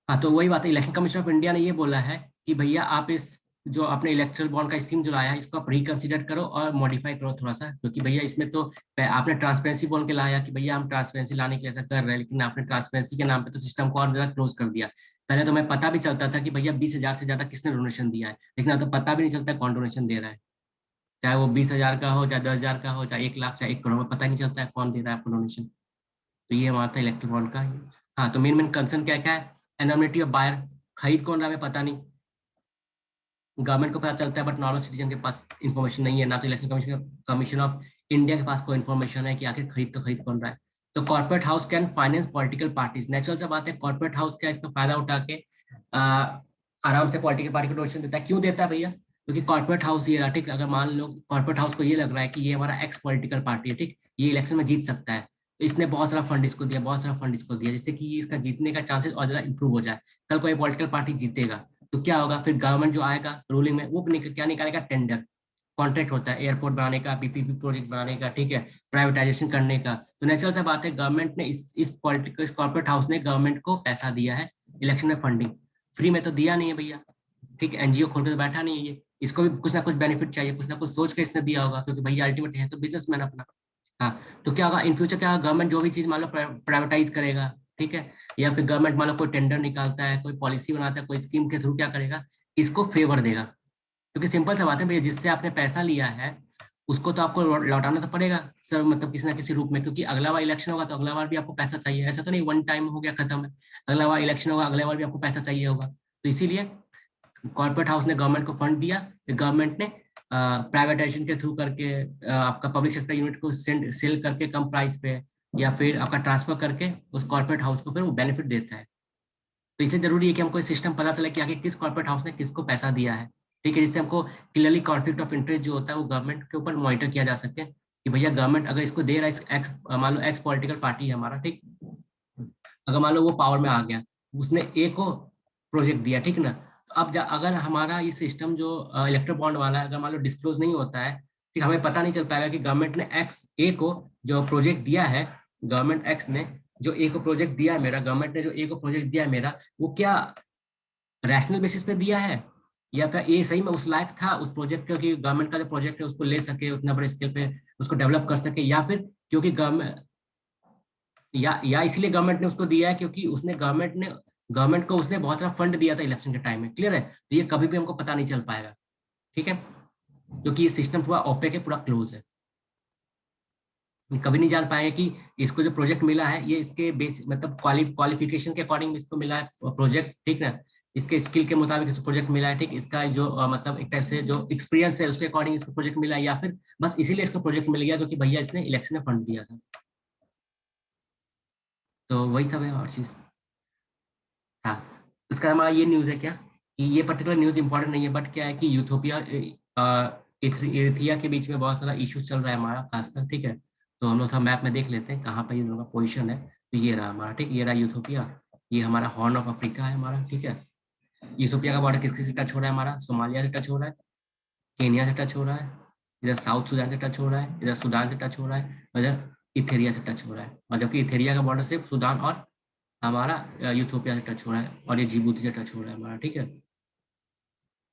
Speaker 1: हाँ, तो वही बात है, इलेक्शन कमीशन ऑफ इंडिया ने ये बोला है कि भैया आप इस जो आपने इलेक्ट्रल बॉन्ड का स्कीम जो लाया है इसको आप रिकंसिडर करो और मॉडिफाई करो थोड़ा सा, क्योंकि भैया इसमें तो आपने ट्रांसपेरेंसी बोल के लाया कि भैया हम ट्रांसपेरेंसी लाने के लिए ऐसा कर रहे हैं, लेकिन आपने ट्रांसपेरेंसी के नाम पे तो सिस्टम को और ज्यादा क्लोज कर दिया। पहले तो मैं पता भी चलता था कि भैया 20,000 से ज्यादा किसने डोनेशन दिया है, लेकिन अब तो पता भी नहीं चलता कौन डोनेशन दे रहा है, चाहे वो 20,000 का हो, चाहे 10,000 का हो, चाहे 1 लाख, चाहे 1 करोड़, में पता ही नहीं चलता है कौन दे रहा है आपको डोनेशन। तो ये हमारा था इलेक्ट्रल बॉन्ड का। हाँ, तो मेन मेन कंसर्न क्या क्या है? एनोनिमिटी ऑफ बायर, खरीद कौन रहा है हमें पता नहीं, गवर्नमेंट को पता चलता है बट नॉर्मल सिटीजन के पास इन्फॉर्मेशन नहीं है, ना तो election commission commission of India के पास कोई इन्फॉर्मेशन है कि आखिर खरीद कौन रहा है। तो corporate house can finance political parties, natural सा बात है, कॉर्पोरेट हाउस क्या इसका फायदा उठा के आराम से पॉलिटिकल पार्टी को डोनेशन देता है। क्यों देता है भैया? क्योंकि कॉर्पोरेट हाउस ये रहा, ठीक, अगर मान लो कॉर्पोरेट हाउस को ये लग रहा है कि ये हमारा एक्स पॉलिटिकल पार्टी है, ठीक, ये इलेक्शन में जीत सकता है, तो इसने बहुत सारा फंड इसको दिया, बहुत सारा फंड इसको दिया, जिससे कि इसका जीतने का चांसेस और ज्यादा इंप्रूव हो जाए। कल कोई पॉलिटिकल पार्टी जीतेगा तो क्या होगा, फिर गवर्नमेंट जो आएगा रूलिंग में वो क्या निकालेगा, टेंडर, कॉन्ट्रैक्ट होता है एयरपोर्ट बनाने का, पीपीपी प्रोजेक्ट बनाने का, ठीक है, प्राइवेटाइजेशन करने का। तो नेचुरल सा बात है, गवर्नमेंट ने इस कॉर्पोरेट हाउस ने गवर्नमेंट को पैसा दिया है इलेक्शन में, फंडिंग फ्री में तो दिया नहीं है भैया, ठीक है, एनजीओ खोल के तो बैठा नहीं है ये, इसको भी कुछ ना कुछ बेनिफिट चाहिए, कुछ ना कुछ सोच के इसने दिया होगा, क्योंकि भैया अल्टीमेट है तो बिजनेसमैन अपना। हाँ, तो क्या होगा इन फ्यूचर, क्या गवर्नमेंट जो भी चीज मान लो प्राइवेटाइज करेगा, ठीक है, या फिर गवर्नमेंट मान लो कोई टेंडर निकालता है, कोई पॉलिसी बनाता है, कोई स्कीम के थ्रू क्या करेगा, इसको फेवर देगा। क्योंकि सिंपल सा बात है भैया, जिससे आपने पैसा लिया है उसको तो आपको लौटाना तो पड़ेगा सर, मतलब किसी ना किसी रूप में, क्योंकि अगला बार इलेक्शन होगा तो अगला बार भी आपको पैसा चाहिए, ऐसा तो नहीं वन टाइम हो गया खत्म है, अगला बार इलेक्शन होगा, अगले बार भी आपको पैसा चाहिए होगा। तो इसीलिए कॉर्पोरेट हाउस ने गवर्नमेंट को फंड दिया, फिर गवर्नमेंट ने प्राइवेटाइजेशन के थ्रू करके आपका पब्लिक सेक्टर यूनिट को सेल करके कम प्राइस पे, या फिर आपका ट्रांसफर करके उस कॉर्पोरेट हाउस को फिर वो बेनिफिट देता है। तो इससे जरूरी है कि हमको सिस्टम पता चले कि आगे किस कॉर्पोरेट हाउस ने किसको पैसा दिया है, ठीक है, जिससे हमको क्लियरली कॉन्फ्लिक्ट ऑफ इंटरेस्ट जो होता है वो गवर्नमेंट के ऊपर मॉनिटर किया जा सके कि भैया गवर्नमेंट अगर इसको दे रहा है, एक्स मान लो एक्स पॉलिटिकल पार्टी है हमारा, ठीक, अगर मान लो वो पावर में आ गया, उसने ए को प्रोजेक्ट दिया, ठीक ना, तो अब अगर हमारा ये सिस्टम जो इलेक्ट्रो बॉन्ड वाला है, अगर मान लो डिस्क्लोज नहीं होता है, ठीक, हमें पता नहीं चल पाएगा कि गवर्नमेंट ने एक्स ए को जो प्रोजेक्ट दिया है, गवर्नमेंट एक्स ने जो ए को प्रोजेक्ट दिया है मेरा, गवर्नमेंट ने जो ए को प्रोजेक्ट दिया है मेरा, वो क्या रैशनल बेसिस पे दिया है, या फिर ए सही में उस लायक था उस प्रोजेक्ट का कि गवर्नमेंट का जो प्रोजेक्ट है उसको ले सके उतना बड़े स्केल पे, उसको डेवलप कर सके, या फिर क्योंकि गवर्नमेंट, या इसलिए गवर्नमेंट ने उसको दिया है क्योंकि उसने गवर्नमेंट को उसने बहुत सारा फंड दिया था इलेक्शन के टाइम में, क्लियर है, तो ये कभी भी हमको पता नहीं चल पाएगा, ठीक है, क्योंकि ये सिस्टम पूरा ओपेक है, पूरा क्लोज है, कभी नहीं जान पाएंगे कि इसको जो प्रोजेक्ट मिला है ये इसके बेस मतलब क्वालिफिकेशन के अकॉर्डिंग इसको मिला है प्रोजेक्ट, ठीक ना, इसके स्किल के मुताबिक इसको प्रोजेक्ट मिला है, ठीक, इसका जो मतलब एक टाइप से जो एक्सपीरियंस है उसके अकॉर्डिंग इसको प्रोजेक्ट मिला है, या फिर बस इसीलिए इसको प्रोजेक्ट मिल गया क्योंकि भैया इसने इलेक्शन में फंड दिया था। तो वही सब है और चीज। हाँ, उसका हमारा ये न्यूज़ है क्या कि ये पर्टिकुलर न्यूज़ इंपॉर्टेंट नहीं है, बट क्या है कि यूथोपिया एरिथ्रिया के बीच में बहुत सारा इशू चल रहा है हमारा खासकर, ठीक है, तो हम लोग थोड़ा मैप में देख लेते हैं कहाँ पर ये लोगों का पोजीशन है। तो ये रहा हमारा, ठीक, ये रहा यूथोपिया, ये हमारा हॉर्न ऑफ अफ्रीका है हमारा, ठीक है, यूथोपिया का बॉर्डर किससे टच हो रहा है हमारा, सोमालिया से टच हो रहा है, केनिया से टच हो रहा है, इधर साउथ सूडान से टच हो रहा है, इधर सूडान से टच हो रहा है, और इधर इथेरिया से टच हो रहा है, और जबकि इथेरिया का बॉर्डर सिर्फ सूडान और हमारा यूथोपिया से टच हो रहा है, और ये जिबूती से टच हो रहा है हमारा, ठीक है,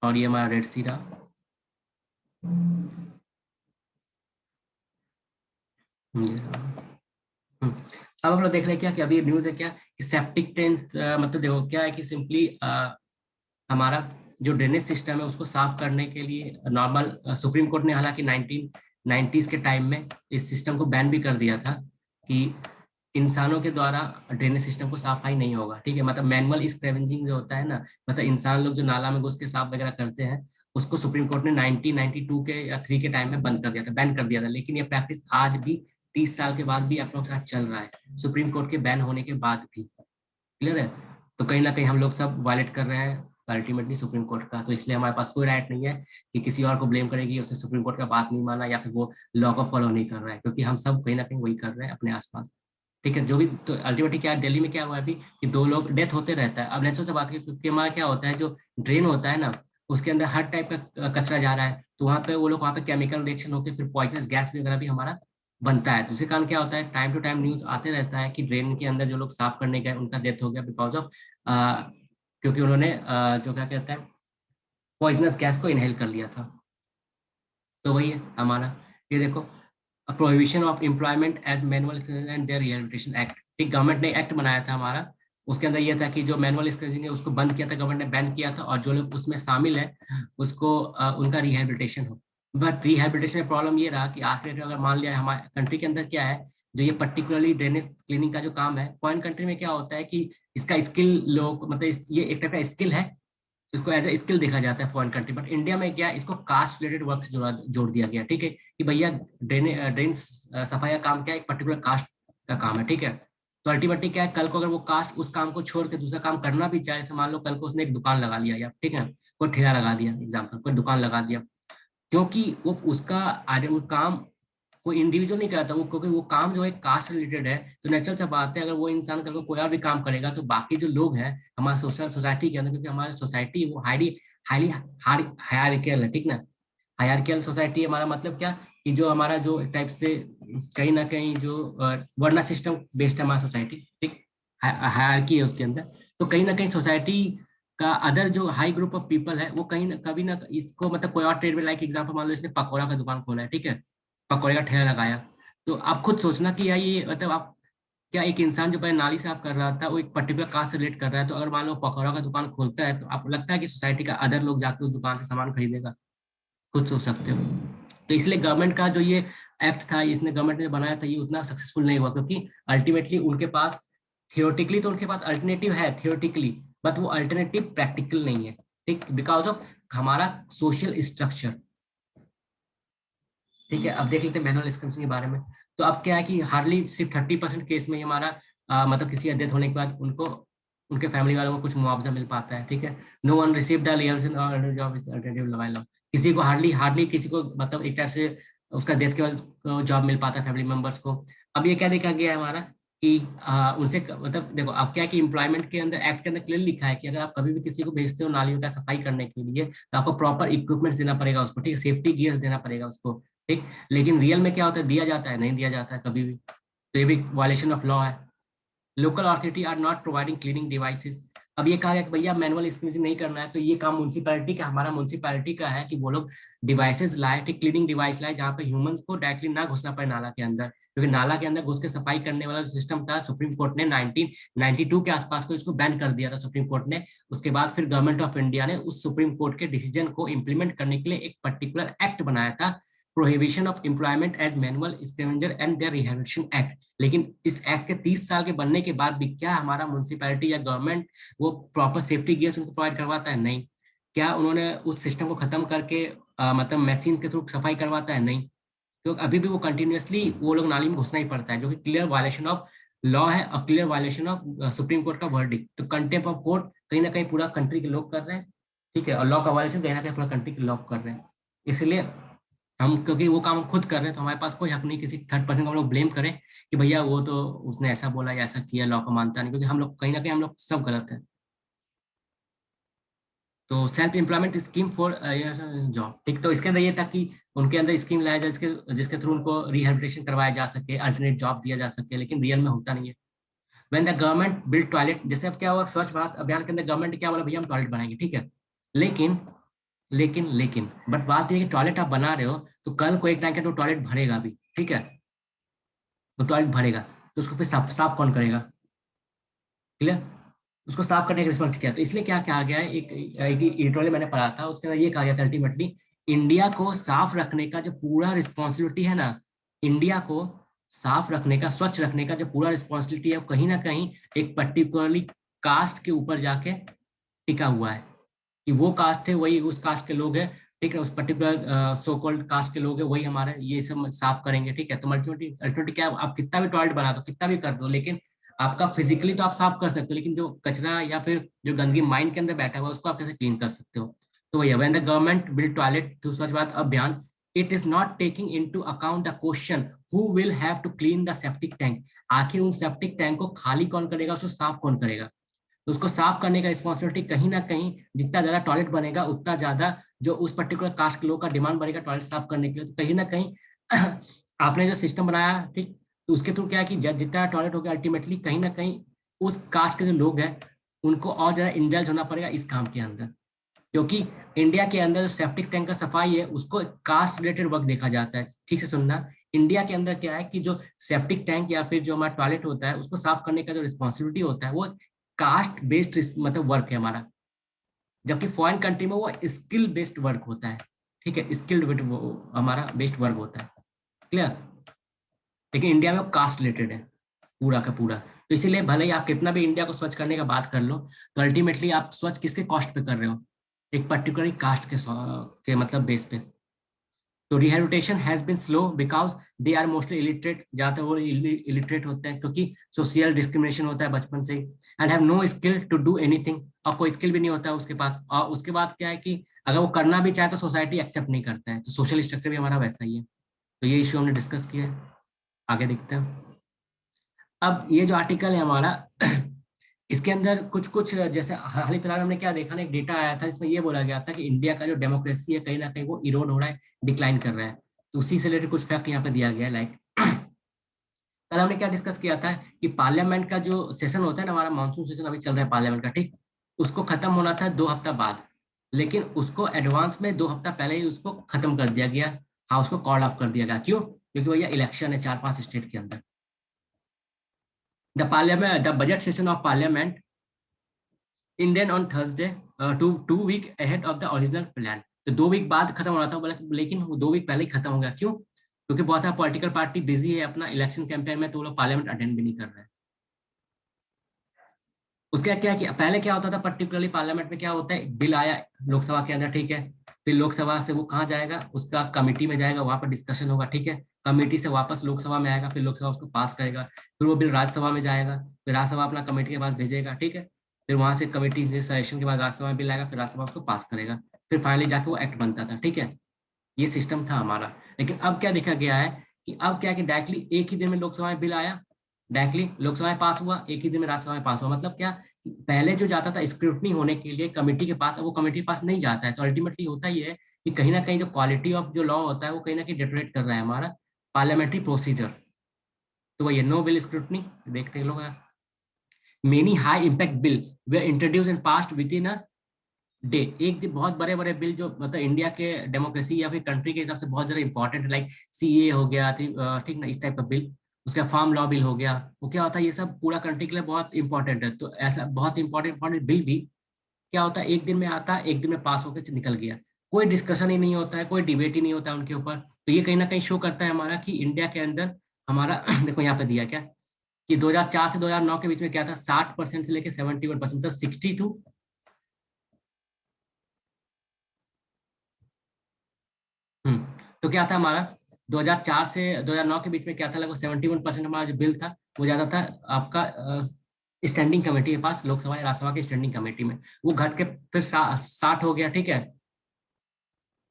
Speaker 1: और ये हमारा रेड सी रहा। ये रहा। अब हम लोग देख रहे हैं क्या कि अभी न्यूज है क्या कि सेप्टिक टैंक, मतलब देखो क्या है कि सिंपली हमारा जो ड्रेनेज सिस्टम है उसको साफ करने के लिए नॉर्मल सुप्रीम कोर्ट ने हालांकि 1990s के टाइम में इस सिस्टम को बैन भी कर दिया था कि इंसानों के द्वारा ड्रेनेज सिस्टम को सफाई नहीं होगा, ठीक है, मतलब मैनुअल स्क्रैवेंजिंग जो होता है ना, मतलब इंसान लोग जो नाला में घुस के साफ वगैरह करते हैं, उसको सुप्रीम कोर्ट ने 1992 के या 3 के टाइम में बंद कर दिया था, बैन कर दिया था, लेकिन ये प्रैक्टिस आज भी 30 साल के बाद भी अपनों के साथ चल रहा है, सुप्रीम कोर्ट के बैन होने के बाद भी, क्लियर है। तो कहीं ना कहीं हम लोग सब वायलेट कर रहे हैं अल्टीमेटली सुप्रीम कोर्ट का, तो इसलिए हमारे पास कोई राइट नहीं है कि किसी और को ब्लेम करेगी उसने सुप्रीम कोर्ट का बात नहीं माना या फिर वो लॉ को फॉलो नहीं कर रहा है, क्योंकि हम सब कहीं ना कहीं वही कर रहे हैं अपने आसपास, ठीक है, जो भी। तो अल्टीमेटली क्या है, दिल्ली में क्या हुआ है अभी कि 2 लोग डेथ होते रहता है, अब नेचुरल से बात की, क्योंकि हमारा क्या होता है जो ड्रेन होता है ना उसके अंदर हर टाइप का कचरा जा रहा है, तो वहाँ पे वो लोग वहाँ पे केमिकल रिएक्शन होकर फिर पॉइजनस गैस वगैरह भी हमारा बनता है, जिसके कारण क्या होता है टाइम टू टाइम न्यूज आते रहता है कि ड्रेन के अंदर जो लोग साफ करने गए उनका डेथ हो गया बिकॉज ऑफ क्योंकि उन्होंने जो क्या कहते हैं पॉइजनस गैस को इनहेल कर लिया था। तो वही है हमारा, ये देखो, prohibition of employment as manual and their rehabilitation act. ठीक, गवर्नमेंट ने एक्ट बनाया था हमारा, उसके अंदर ये था कि जो मैनुअल स्क्रीनिंग है उसको बंद किया था, गवर्नमेंट ने बैन किया था, और जो लोग उसमें शामिल है उसको उनका रिहैबिलिटेशन हो। बट रिहैबिलिटेशन में प्रॉब्लम ये रहा कि आखिर अगर मान लिया हमारे कंट्री के अंदर क्या है, जो ये पर्टिकुलरली ड्रेनेज क्लीनिंग का जो काम है, फॉरेन कंट्री में क्या होता है कि इसका स्किल लोग, मतलब ये एक टाइप का स्किल है, इसको एज ए स्किल देखा जाता है फॉरेन कंट्री। बट इंडिया में क्या है, इसको कास्ट रिलेटेड वर्क से जोड़ दिया गया। ठीक है, कि भैया ड्रेन सफाई का काम क्या है, एक पर्टिकुलर कास्ट का काम है। ठीक है, तो अल्टीमेटली क्या है, कल को अगर वो कास्ट उस काम को छोड़ के दूसरा काम करना भी चाहे, जैसे मान लो कल को उसने एक दुकान लगा लिया, या ठीक है कोई ठेला लगा दिया, एग्जाम्पल कोई दुकान लगा दिया, क्योंकि वो उसका वो काम कोई इंडिविजुअल नहीं करता वो, क्योंकि वो काम जो है कास्ट रिलेटेड है, तो नेचुरल सा बात है, अगर वो इंसान कल को कोई और भी काम करेगा तो बाकी जो लोग हैं हमारे सोशल सोसाइटी के अंदर, क्योंकि हमारी सोसाइटी वो हाईली हाईली हायरार्कियल है, ठीक ना। हायरार्कियल सोसाइटी हमारा मतलब क्या, कि जो हमारा जो टाइप से कहीं ना कहीं जो वर्ना सिस्टम बेस्ड है हमारा सोसाइटी, ठीक, हायरार्की है उसके अंदर। तो कहीं ना कहीं सोसाइटी का अदर जो हाई ग्रुप ऑफ पीपल है वो कहीं ना कभी ना इसको, मतलब कोई और ट्रेड में, लाइक एग्जाम्पल मान लो इसने पकौड़ा का दुकान खोला है, ठीक है, पकौड़े का ठेला लगाया, तो आप खुद सोचना कि यार ये मतलब आप क्या, एक इंसान जो पहले नाली साफ कर रहा था वो एक पर्टिकुलर कास्ट से रिलेट कर रहा है, तो अगर मान लो पकौड़ा का दुकान खोलता है तो आपको लगता है कि सोसाइटी का अदर लोग जाकर उस दुकान से सामान खरीदेगा? खुद सोच सकते हो। तो इसलिए गवर्नमेंट का जो ये एक्ट था, इसने गवर्नमेंट ने बनाया था, ये उतना सक्सेसफुल नहीं हुआ, क्योंकि अल्टीमेटली उनके पास थियोरटिकली तो उनके पास अल्टरनेटिव है थियोरटिकली, बट वो अल्टरनेटिव प्रैक्टिकल नहीं है। ठीक, बिकॉज ऑफ हमारा सोशल स्ट्रक्चर। ठीक है, अब देख लेते हैं मैनुअल स्क्रम्स के बारे में। तो अब क्या है कि हार्डली सिर्फ 30% केस में ही हमारा मतलब किसी का डेथ होने के बाद उनको उनके फैमिली वालों को कुछ मुआवजा मिल पाता है। ठीक है, no one receive the job, किसी को हार्डली हार्डली किसी को मतलब एक टाइप से उसका डेथ के बाद जॉब मिल पाता है फैमिली मेंबर्स को। अब ये क्या देखा गया है हमारा कि उनसे मतलब देखो, अब क्या है कि एम्प्लॉयमेंट के अंदर एक्ट के अंदर क्लियर लिखा है कि अगर आप कभी भी किसी को भेजते हो नालियों का सफाई करने के लिए, तो आपको प्रॉपर इक्विपमेंट्स देना पड़ेगा उसको, ठीक है, सेफ्टी गियर्स देना पड़ेगा उसको। ठीक, लेकिन रियल में क्या होता है, दिया जाता है? नहीं दिया जाता है कभी भी। तो ये भी वायलेशन ऑफ लॉ है। Local authority are not providing cleaning devices. अब ये कहा गया कि भैया मैनुअल स्क्रीनिंग नहीं करना है, तो ये काम म्यूनसिपैलिटी का, हमारा म्यूनसिपैलिटी का है कि वो लोग डिवाइसेस लाए, ठीक, क्लीनिंग डिवाइस लाए, जहाँ पे ह्यूमंस को डायरेक्टली ना घुसना पड़े नाला के अंदर, क्योंकि नाला के अंदर घुस के सफाई करने वाला सिस्टम था, सुप्रीम कोर्ट ने 1992 के आसपास को इसको बैन कर दिया था सुप्रीम कोर्ट ने। उसके बाद फिर गवर्नमेंट ऑफ इंडिया ने उस सुप्रीम कोर्ट के डिसीजन को इंप्लीमेंट करने के लिए एक पर्टिकुलर एक्ट बनाया था, prohibition of employment as manual scavenger and their rehabilitation act. लेकिन इस एक्ट के 30 साल के बनने के बाद भी क्या हमारा म्यूनसिपैलिटी या गवर्नमेंट वो प्रॉपर सेफ्टी गियर्स उनको प्रोवाइड करवाता है? नहीं। क्या उन्होंने उस सिस्टम को खत्म करके मतलब मशीन के थ्रू सफाई करवाता है? नहीं, क्योंकि अभी भी वो कंटिन्यूअसली वो लोग नाली में घुसना ही पड़ता है, जो कि क्लियर वायलेशन ऑफ लॉ है और clear violation of supreme court का वर्डिक्ट। तो कंटेम्प्ट ऑफ कोर्ट कहीं ना कहीं पूरा कंट्री के लोग कर रहे हैं, ठीक है, और लॉ का वायलेशन कहीं ना कहीं पूरा कंट्री के लोग कर रहे हैं। इसलिए हम, क्योंकि वो काम हम खुद कर रहे हैं, तो हमारे पास कोई हक नहीं किसी थर्ड पर्सन को हम लोग ब्लेम करें कि भैया वो तो उसने ऐसा बोला या ऐसा किया, लॉ को मानता नहीं, क्योंकि हम लोग कहीं ना कहीं हम लोग सब गलत है। तो self employment scheme for job, ठीक, तो इसके अंदर ये था कि उनके अंदर स्कीम लाया जाए जिसके जिसके थ्रू उनको रिहेबिलिटेशन करवाया जा सके, अल्टरनेट जॉब दिया जा सके, लेकिन रियल में होता नहीं है। When the government build toilet, जैसे अब क्या हुआ स्वच्छ भारत अभियान के अंदर गवर्नमेंट क्या बोला, भैया हम टॉयलेट बनाएंगे, ठीक है, लेकिन लेकिन बट बात ये है कि टॉयलेट आप बना रहे हो तो कल को एक टाइम के तो टॉयलेट भरेगा भी, ठीक है, तो टॉयलेट भरेगा तो उसको फिर साफ साफ कौन करेगा? क्लियर, उसको साफ करने का रिस्पॉन्स किया। तो इसलिए क्या कहा गया है, एक एडिटोरियल मैंने पढ़ा था, उसके अंदर ये कहा गया था अल्टीमेटली इंडिया को साफ रखने का जो पूरा रिस्पॉन्सिबिलिटी है ना, इंडिया को साफ रखने का, स्वच्छ रखने का जो पूरा रिस्पॉन्सिबिलिटी है, वो कहीं ना कहीं एक पर्टिकुलरली कास्ट के ऊपर जाके टिका हुआ है, कि वो कास्ट है वही उस कास्ट के लोग हैं, ठीक है, उस पर्टिकुलर सो कॉल्ड कास्ट के लोग हैं वही हमारे ये सब साफ करेंगे, ठीक है। तो अल्टीमेटली अल्टीमेटली क्या, आप कितना भी टॉयलेट बना दो, कितना भी कर दो, लेकिन आपका फिजिकली तो आप साफ कर सकते हो, लेकिन जो कचरा या फिर जो गंदगी माइंड के अंदर बैठा हुआ है उसको आप कैसे क्लीन कर सकते हो? तो वही, when the government build toilet through Swachh Bharat Abhiyan, it is not taking into account the question who will have to clean the septic tank. आखिर उन सेप्टिक टैंक को खाली कौन करेगा, उसको साफ कौन करेगा? तो उसको साफ करने का रिस्पॉन्सिबिलिटी कहीं ना कहीं, जितना ज्यादा टॉयलेट बनेगा उतना ज्यादा जो उस पर्टिकुलर कास्ट के लोग का डिमांड बढ़ेगा टॉयलेट साफ करने के लिए, तो कहीं ना कहीं आपने जो सिस्टम बनाया, ठीक, तो उसके थ्रू क्या है कि जितना टॉयलेट होगा अल्टीमेटली कहीं ना कहीं उस कास्ट के जो लोग हैं उनको और ज्यादा इंडल्ज होना पड़ेगा इस काम के अंदर। क्योंकि इंडिया के अंदर जो सेप्टिक टैंक का सफाई है उसको कास्ट रिलेटेड वर्क देखा जाता है। ठीक से सुनना, इंडिया के अंदर क्या है कि जो सेप्टिक टैंक या फिर जो हमारा टॉयलेट होता है उसको साफ करने का जो रिस्पॉन्सिबिलिटी होता है वो कास्ट बेस्ड मतलब वर्क है हमारा, जबकि फॉरेन कंट्री में वो स्किल बेस्ड वर्क होता है। ठीक है, स्किल्ड हमारा बेस्ड वर्क होता है, क्लियर। लेकिन इंडिया में वो कास्ट रिलेटेड है पूरा का पूरा। तो इसीलिए भले ही आप कितना भी इंडिया को स्वच्छ करने का बात कर लो, तो अल्टीमेटली आप स्वच्छ किसके कॉस्ट पे कर रहे हो, एक पर्टिकुलर कास्ट के मतलब बेस पे। तो rehabilitation has been slow because they are mostly illiterate, ज्यादातर वो इलिटरेट होते हैं क्योंकि सोशल डिस्क्रिमिनेशन होता है बचपन से ही, and have no skill to do anything, और कोई स्किल भी नहीं होता है उसके पास। और उसके बाद क्या है कि अगर वो करना भी चाहे तो सोसाइटी एक्सेप्ट नहीं करता है, तो सोशल स्ट्रक्चर भी हमारा वैसा ही है। तो ये इश्यू हमने डिस्कस किया है, आगे देखते हैं। अब ये जो आर्टिकल है हमारा इसके अंदर कुछ कुछ जैसे हाल ही फिलहाल हमने क्या देखा ना, एक डेटा आया था इसमें ये बोला गया था कि इंडिया का जो डेमोक्रेसी है कहीं ना कहीं वो इरोड हो रहा है, डिक्लाइन कर रहा है। तो उसी से रिलेटेड कुछ फैक्ट यहाँ पे दिया गया है। लाइक कल हमने क्या डिस्कस किया था कि पार्लियामेंट का जो सेशन होता है ना, हमारा मानसून सेशन अभी चल रहा है पार्लियामेंट का, ठीक, उसको खत्म होना था 2 हफ्ता बाद, लेकिन उसको एडवांस में 2 हफ्ता पहले ही उसको खत्म कर दिया गया, हाउस को कॉल ऑफ कर दिया गया। क्यों? क्योंकि भैया इलेक्शन है 4-5 स्टेट के अंदर। The budget session of parliament ended on Thursday, 2 week ahead of the original plan. तो 2 वीक बाद खत्म होना था, लेकिन वो 2 वीक पहले ही खत्म हो गया। क्यों? क्योंकि बहुत सारा पॉलिटिकल पार्टी बिजी है अपना इलेक्शन कैंपेन में, तो वो लोग पार्लियामेंट अटेंड भी नहीं कर रहे हैं। उसके क्या कि पहले क्या होता था, पर्टिकुलरली पार्लियामेंट में क्या होता है, बिल आया लोकसभा के अंदर, ठीक है, फिर लोकसभा से वो कहाँ जाएगा, उसका कमेटी में जाएगा, वहां पर डिस्कशन होगा, ठीक है, कमेटी से वापस लोकसभा में आएगा, फिर लोकसभा उसको पास करेगा, फिर वो बिल राज्यसभा में जाएगा, फिर राज्यसभा अपना कमेटी के पास भेजेगा, ठीक है, फिर वहां से कमेटी सजेशन के बाद राज्यसभा में बिल आएगा, फिर राज्यसभा उसको पास करेगा, फिर फाइनली जाके वो एक्ट बनता था। ठीक है, ये सिस्टम था हमारा। लेकिन अब क्या देखा गया है कि अब क्या है कि डायरेक्टली एक ही दिन में लोकसभा में बिल आया, डायरेक्टली लोकसभा में पास हुआ, एक ही दिन में राज्यसभा में पास हुआ। मतलब क्या, पहले जो जाता था स्क्रूटनी होने के लिए कमेटी के पास, अब वो कमेटी के पास नहीं जाता है। तो अल्टीमेटली होता ही है कि कहीं ना कहीं जो क्वालिटी ऑफ जो लॉ होता है वो कहीं ना कहीं डिटरेट कर रहा है हमारा पार्लियामेंट्री प्रोसीजर। तो वही नो बिल स्क्रूटनी देखते हैं लोग। Many high impact bill way introduce and passed with in a day. एक दिन बहुत बड़े बड़े बिल जो मतलब इंडिया के डेमोक्रेसी या फिर कंट्री के हिसाब से बहुत ज्यादा इंपॉर्टेंट है, लाइक सीए हो गया, ठीक ना, इस टाइप का बिल, उसका फार्म लॉ बिल हो गया, वो क्या होता है, ये सब पूरा कंट्री के लिए बहुत इंपॉर्टेंट है। तो ऐसा बहुत इंपॉर्टेंट बिल भी क्या होता है, एक दिन में आता है, एक दिन में पास होकर निकल गया, कोई डिस्कशन ही नहीं होता है, कोई डिबेट ही नहीं होता है उनके ऊपर। तो ये कहीं ना कहीं शो करता है हमारा कि इंडिया के अंदर हमारा देखो यहाँ पे दिया क्या कि 2004 से 2009 के बीच में क्या था, 60% से लेकर 71%, मतलब 62। तो क्या था हमारा 2004 से 2009 के बीच में क्या था, लगभग 71% हमारा जो बिल था वो ज्यादा था आपका स्टैंडिंग कमेटी के पास, लोकसभा या राज्यसभा की स्टैंडिंग कमेटी में, वो घट के फिर 60 हो गया, ठीक है,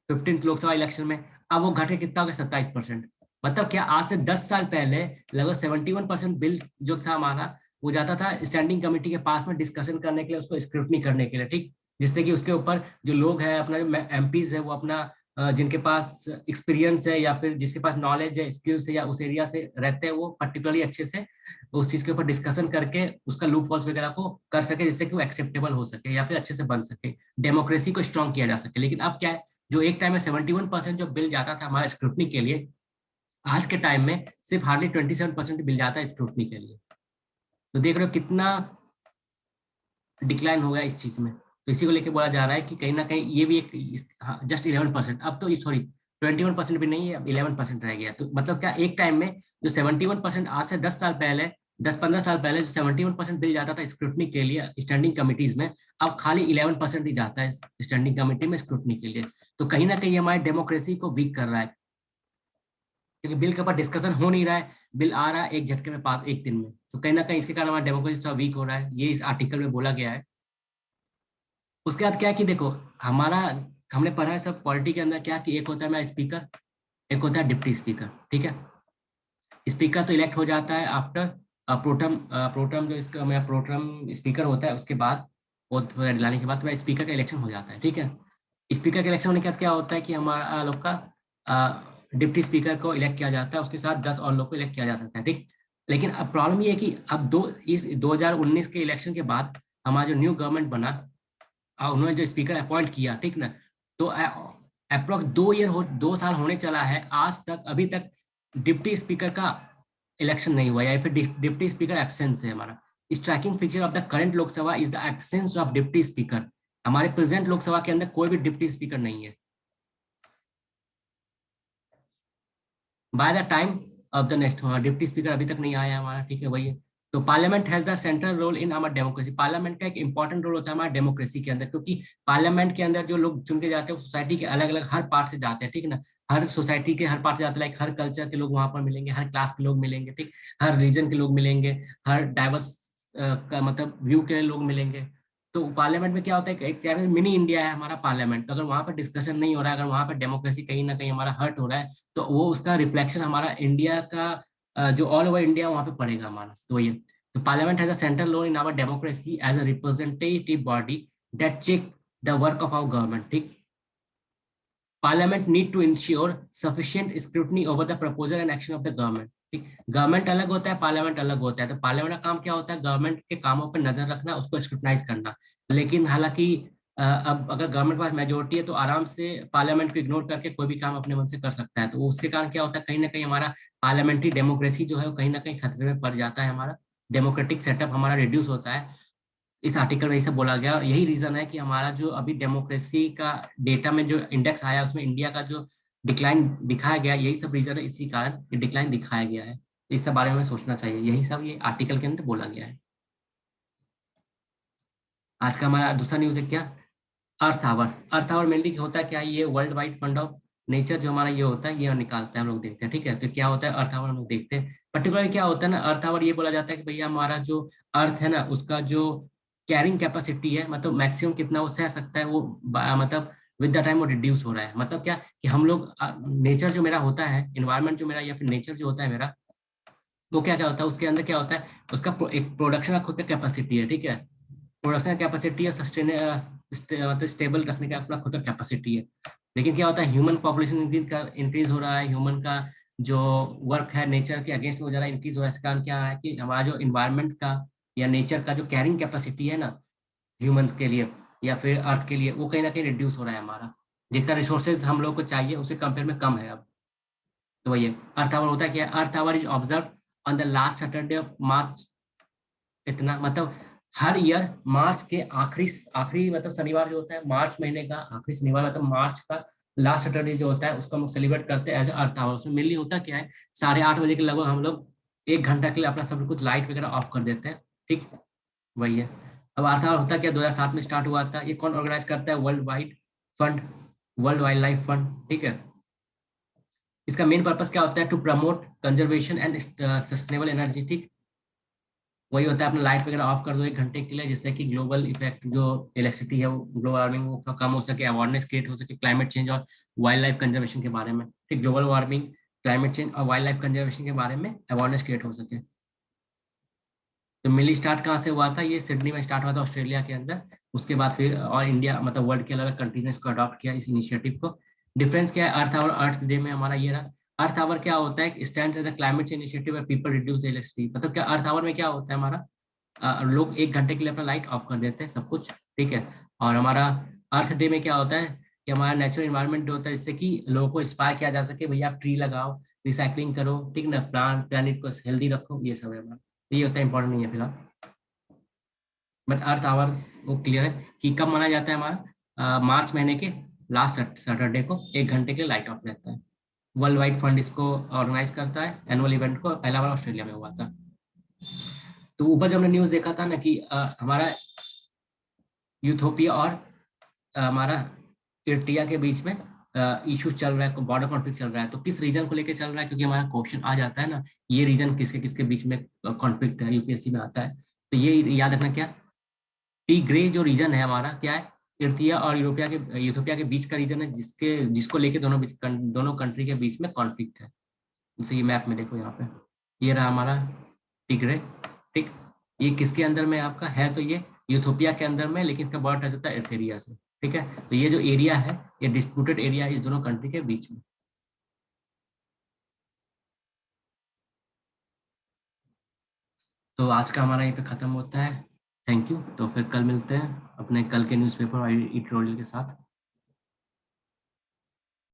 Speaker 1: 15th लोकसभा इलेक्शन में। अब वो घट के कितना हो गया, 27%। मतलब क्या, आज से 10 साल पहले लगभग 71% बिल जो था हमारा वो जाता था स्टैंडिंग कमेटी के पास में डिस्कशन करने के लिए, उसको स्क्रूटनी करने के लिए, ठीक, जिससे कि उसके ऊपर जो लोग हैं अपना एमपीज है वो अपना जिनके पास एक्सपीरियंस है या फिर जिसके पास नॉलेज है, स्किल्स है, या उस एरिया से रहते हैं, वो पर्टिकुलरली अच्छे से उस चीज के ऊपर डिस्कशन करके उसका लूप होल्स वगैरह को कर सके, जिससे कि वो एक्सेप्टेबल हो सके या फिर अच्छे से बन सके, डेमोक्रेसी को स्ट्रॉन्ग किया जा सके। लेकिन अब क्या है, जो एक टाइम में 71% जो बिल जाता था हमारा स्क्रूटनी के लिए, आज के टाइम में सिर्फ हार्डली 27% बिल जाता है स्क्रूटनी के लिए। तो देख रहे हो कितना डिक्लाइन हो गया इस चीज में। तो इसी को लेकर बोला जा रहा है कि कहीं ना कहीं ये भी एक जस्ट 11%, अब तो सॉरी 21% भी नहीं है, अब 11% रह गया। तो मतलब क्या, एक टाइम में जो 71%, आज से 10 साल पहले, 10-15 साल पहले जो 71% बिल जाता था स्क्रूटनी के लिए स्टैंडिंग कमिटीज में, अब खाली 11% ही जाता है स्टैंडिंग कमेटी में स्क्रूटनी के लिए। तो कहीं ना कहीं हमारे डेमोक्रेसी को वीक कर रहा है, क्योंकि बिल के ऊपर डिस्कशन हो नहीं रहा है, बिल आ रहा है एक झटके में पास एक दिन में। तो कहीं ना कहीं इसके कारण हमारा डेमोक्रेसी थोड़ा वीक हो रहा है, ये इस आर्टिकल में बोला गया है। उसके बाद क्या है कि देखो हमारा, हमने पढ़ा है सब पॉलिटी के अंदर क्या कि एक होता है हमारा स्पीकर, एक होता है डिप्टी स्पीकर, ठीक है। स्पीकर तो इलेक्ट हो जाता है आफ्टर प्रोटम, प्रोटम जो इसका मेरा प्रोटम स्पीकर होता है उसके बाद, वोट दिलाने के बाद तो स्पीकर का इलेक्शन हो जाता है, ठीक है। स्पीकर का इलेक्शन होने के बाद क्या होता है कि हमारा लोग का डिप्टी स्पीकर को इलेक्ट किया जाता है, उसके साथ 10 और लोग को इलेक्ट किया जा सकता है, ठीक। लेकिन अब प्रॉब्लम ये है कि अब इस 2019 के इलेक्शन के बाद हमारा जो न्यू गवर्नमेंट बना, उन्होंने जो स्पीकर अपॉइंट किया, ठीक ना, तो अप्रोक्स 2 साल होने चला है, आज तक अभी तक डिप्टी स्पीकर का इलेक्शन नहीं हुआ, या फिर डिप्टी स्पीकर एब्सेंस है हमारा। Striking feature of the current Lok Sabha is the absence of deputy speaker. हमारे प्रेजेंट लोकसभा के अंदर कोई भी डिप्टी स्पीकर नहीं है। By the time of the next, deputy speaker अभी तक नहीं आया हमारा, ठीक है, वही है। तो parliament has the central role in our democracy. Parliament का एक इंपॉर्टेंट रोल होता है हमारा डेमोक्रेसी के अंदर, क्योंकि पार्लियामेंट के अंदर जो लोग चुन के जाते हैं वो सोसाइटी के अलग अलग हर पार्ट से जाते हैं, ठीक है ना। हर सोसाइटी के हर पार्ट से जाते हैं, लाइक हर कल्चर के लोग वहां पर मिलेंगे, हर क्लास के लोग मिलेंगे, ठीक, हर रीजन के लोग मिलेंगे, हर डाइवर्स का मतलब व्यू के लोग मिलेंगे। तो पार्लियामेंट में क्या होता है, एक क्या है, मिनी इंडिया है हमारा पार्लियामेंट। तो अगर वहां पर डिस्कशन नहीं हो रहा है, अगर वहां पर डेमोक्रेसी कहीं ना कहीं हमारा हर्ट हो रहा है, तो वो उसका रिफ्लेक्शन हमारा इंडिया का जो ऑल ओवर इंडिया वहां पे पड़ेगा हमारा। तो ये, तो parliament has a central role in our democracy as a representative body that check the work of our government, ठीक। Parliament need to ensure sufficient scrutiny over the proposal and action of the government, ठीक। Government अलग होता है, parliament अलग होता है। तो parliament का काम क्या होता है, गवर्नमेंट के कामों पर नजर रखना, उसको स्क्रूटनाइज करना। लेकिन हालांकि अब अगर गवर्नमेंट के पास मेजोरिटी है तो आराम से पार्लियामेंट को इग्नोर करके कोई भी काम अपने मन से कर सकता है। तो उसके कारण क्या होता है, कहीं ना कहीं हमारा पार्लियामेंट्री डेमोक्रेसी जो है वो कहीं ना कहीं खतरे में पड़ जाता है, हमारा डेमोक्रेटिक सेटअप हमारा रिड्यूस होता है। इस आर्टिकल में ये सब बोला गया, और यही रीजन है कि हमारा जो अभी डेमोक्रेसी का डेटा में जो इंडेक्स आया उसमें इंडिया का जो डिक्लाइन दिखाया गया, यही सब रीजन है, इसी कारण ये डिक्लाइन दिखाया गया है। इस सब बारे में सोचना चाहिए, यही सब ये आर्टिकल के अंदर बोला गया है। आज का हमारा दूसरा न्यूज है क्या, earth our. Earth our mainly होता है क्या, ये world wide fund of nature जो हमारा ये होता है, ये निकालता है, हम लोग देखते हैं, ठीक है। तो क्या होता है अर्थ आवर, हम लोग देखते हैं पर्टिकुलर क्या होता है ना, अर्थ आवर ये बोला जाता है कि भैया हमारा जो अर्थ है ना, उसका जो कैरिंग कैपेसिटी है, मतलब मैक्सिमम कितना वो सह सकता है, वो मतलब विद द टाइम वो रिड्यूस हो रहा है। मतलब क्या कि हम लोग नेचर जो मेरा होता है, इन्वायरमेंट जो मेरा या फिर नेचर जो होता है मेरा, वो क्या क्या होता है, उसके अंदर क्या होता है, उसका एक प्रोडक्शन का खुद का कैपेसिटी है, ठीक है। प्रोडक्शन कैपेसिटी है, सस्टेन मतलब स्टेबल रखने का अपना खुद का कैपेसिटी है। लेकिन क्या होता है, ह्यूमन पॉपुलेशन इंक्रीज हो रहा है, ह्यूमन का जो वर्क है नेचर के अगेंस्ट में ज़्यादा इंक्रीज हो रहा है। इस कारण क्या है कि हमारा जो इन्वायरमेंट का या नेचर का जो कैरिंग कैपेसिटी है ना ह्यूमंस के लिए या फिर अर्थ के लिए, वो कहीं ना कहीं रिड्यूस हो रहा है हमारा। जितना रिसोर्सेज हम लोग को चाहिए उसे कंपेयर में कम है अब। तो वही है अर्थ आवर होता है क्या, earth hour is observe on the last Saturday of March. इतना मतलब हर ईयर मार्च के आखिरी आखिरी मतलब शनिवार जो होता है, मार्च महीने का आखिरी शनिवार, मतलब मार्च का लास्ट सैटरडे जो होता है, उसको हम लोग सेलिब्रेट करते हैं एज अर्थ आवर। उसमें मेनली होता क्या है, 8:30 बजे के लगभग हम लोग 1 घंटा के लिए अपना सब कुछ लाइट वगैरह ऑफ कर देते हैं, ठीक। वही है। अब अर्थ आवर होता क्या, 2007 में स्टार्ट हुआ था। ये कौन ऑर्गेनाइज करता है, world wide fund, world wild life fund, ठीक है। इसका मेन पर्पस क्या होता है, to promote conservation and sustainable energy, ठीक। वही होता है अपना लाइट वगैरह ऑफ कर दो 1 घंटे के लिए, जिससे कि ग्लोबल इफेक्ट जो इलेक्ट्रिसिटी है वो ग्लोबल वार्मिंग वो थोड़ा कम हो सके, अवेयरनेस क्रिएट हो सके क्लाइमेट चेंज और वाइल्ड लाइफ कंजर्वेशन के बारे में, ठीक। ग्लोबल वार्मिंग, क्लाइमेट चेंज और वाइल्ड लाइफ कंजर्वेशन के बारे में अवेयरनेस क्रिएट हो सके। तो मिली स्टार्ट कहाँ से हुआ था, ये सिडनी में स्टार्ट हुआ था ऑस्ट्रेलिया के अंदर। उसके बाद फिर और इंडिया मतलब वर्ल्ड के अलग अलग कंट्रीज ने इसको अडॉप्ट किया इस इनिशिएटिव को। डिफरेंस क्या है अर्थ आवर अर्थ डे में, हमारा ये रहा। अर्थ आवर क्या होता है, stand the climate change initiative people reduce electricity. मतलब क्या अर्थ आवर में क्या होता है हमारा, लोग 1 घंटे के लिए अपना लाइट ऑफ कर देते हैं सब कुछ, ठीक है। और हमारा अर्थ डे में क्या होता है कि हमारा नेचुरल इन्वायरमेंट जो होता है, जिससे कि लोगों को इंस्पायर किया जा सके, भैया आप ट्री लगाओ, रिसाइकलिंग करो, ठीक ना, प्लानिट को हेल्दी रखो, ये सब है हमारा। ये होता है, इंपॉर्टेंट नहीं है फिलहाल, बट अर्थ आवर्स वो क्लियर है कि कब मनाया जाता है हमारा, मार्च महीने के लास्ट सैटरडे को 1 घंटे के लिए लाइट ऑफ रहता है। वर्ल्ड वाइड फंड इसको ऑर्गेनाइज करता है, एनुअल इवेंट को पहला बार ऑस्ट्रेलिया में हुआ था। तो ऊपर जब हमने न्यूज देखा था ना कि हमारा यूथोपिया और हमारा इर्टिया के बीच में इश्यूज चल रहा है, बॉर्डर कॉन्फ्लिक्ट चल रहा है। तो किस रीजन को लेके चल रहा है, क्योंकि हमारा क्वेश्चन आ जाता है ना, ये रीजन किसके किसके बीच में कॉन्फ्लिक्ट है, यूपीएससी में आता है। तो ये याद रखना क्या, टी ग्रे जो रीजन है हमारा क्या है, इर्तिया और यूरोपिया के बीच का रीजन है, जिसको लेके दोनों कंट्री के बीच में कॉन्फ्लिक्ट है। जैसे ये मैप में देखो यहाँ पे, ये रहा हमारा टिग्रे, ठीक। ये किसके अंदर में आपका है, तो ये यूथोपिया के अंदर में, लेकिन इसका बॉर्डर टच होता है एर्थेरिया से, ठीक है। तो ये जो एरिया है ये डिस्प्यूटेड एरिया है इस दोनों कंट्री के बीच में। तो आज का हमारा यहाँ पे खत्म होता है। Thank you. तो फिर कल मिलते हैं अपने कल के न्यूज़पेपर और एडिटोरियल के साथ।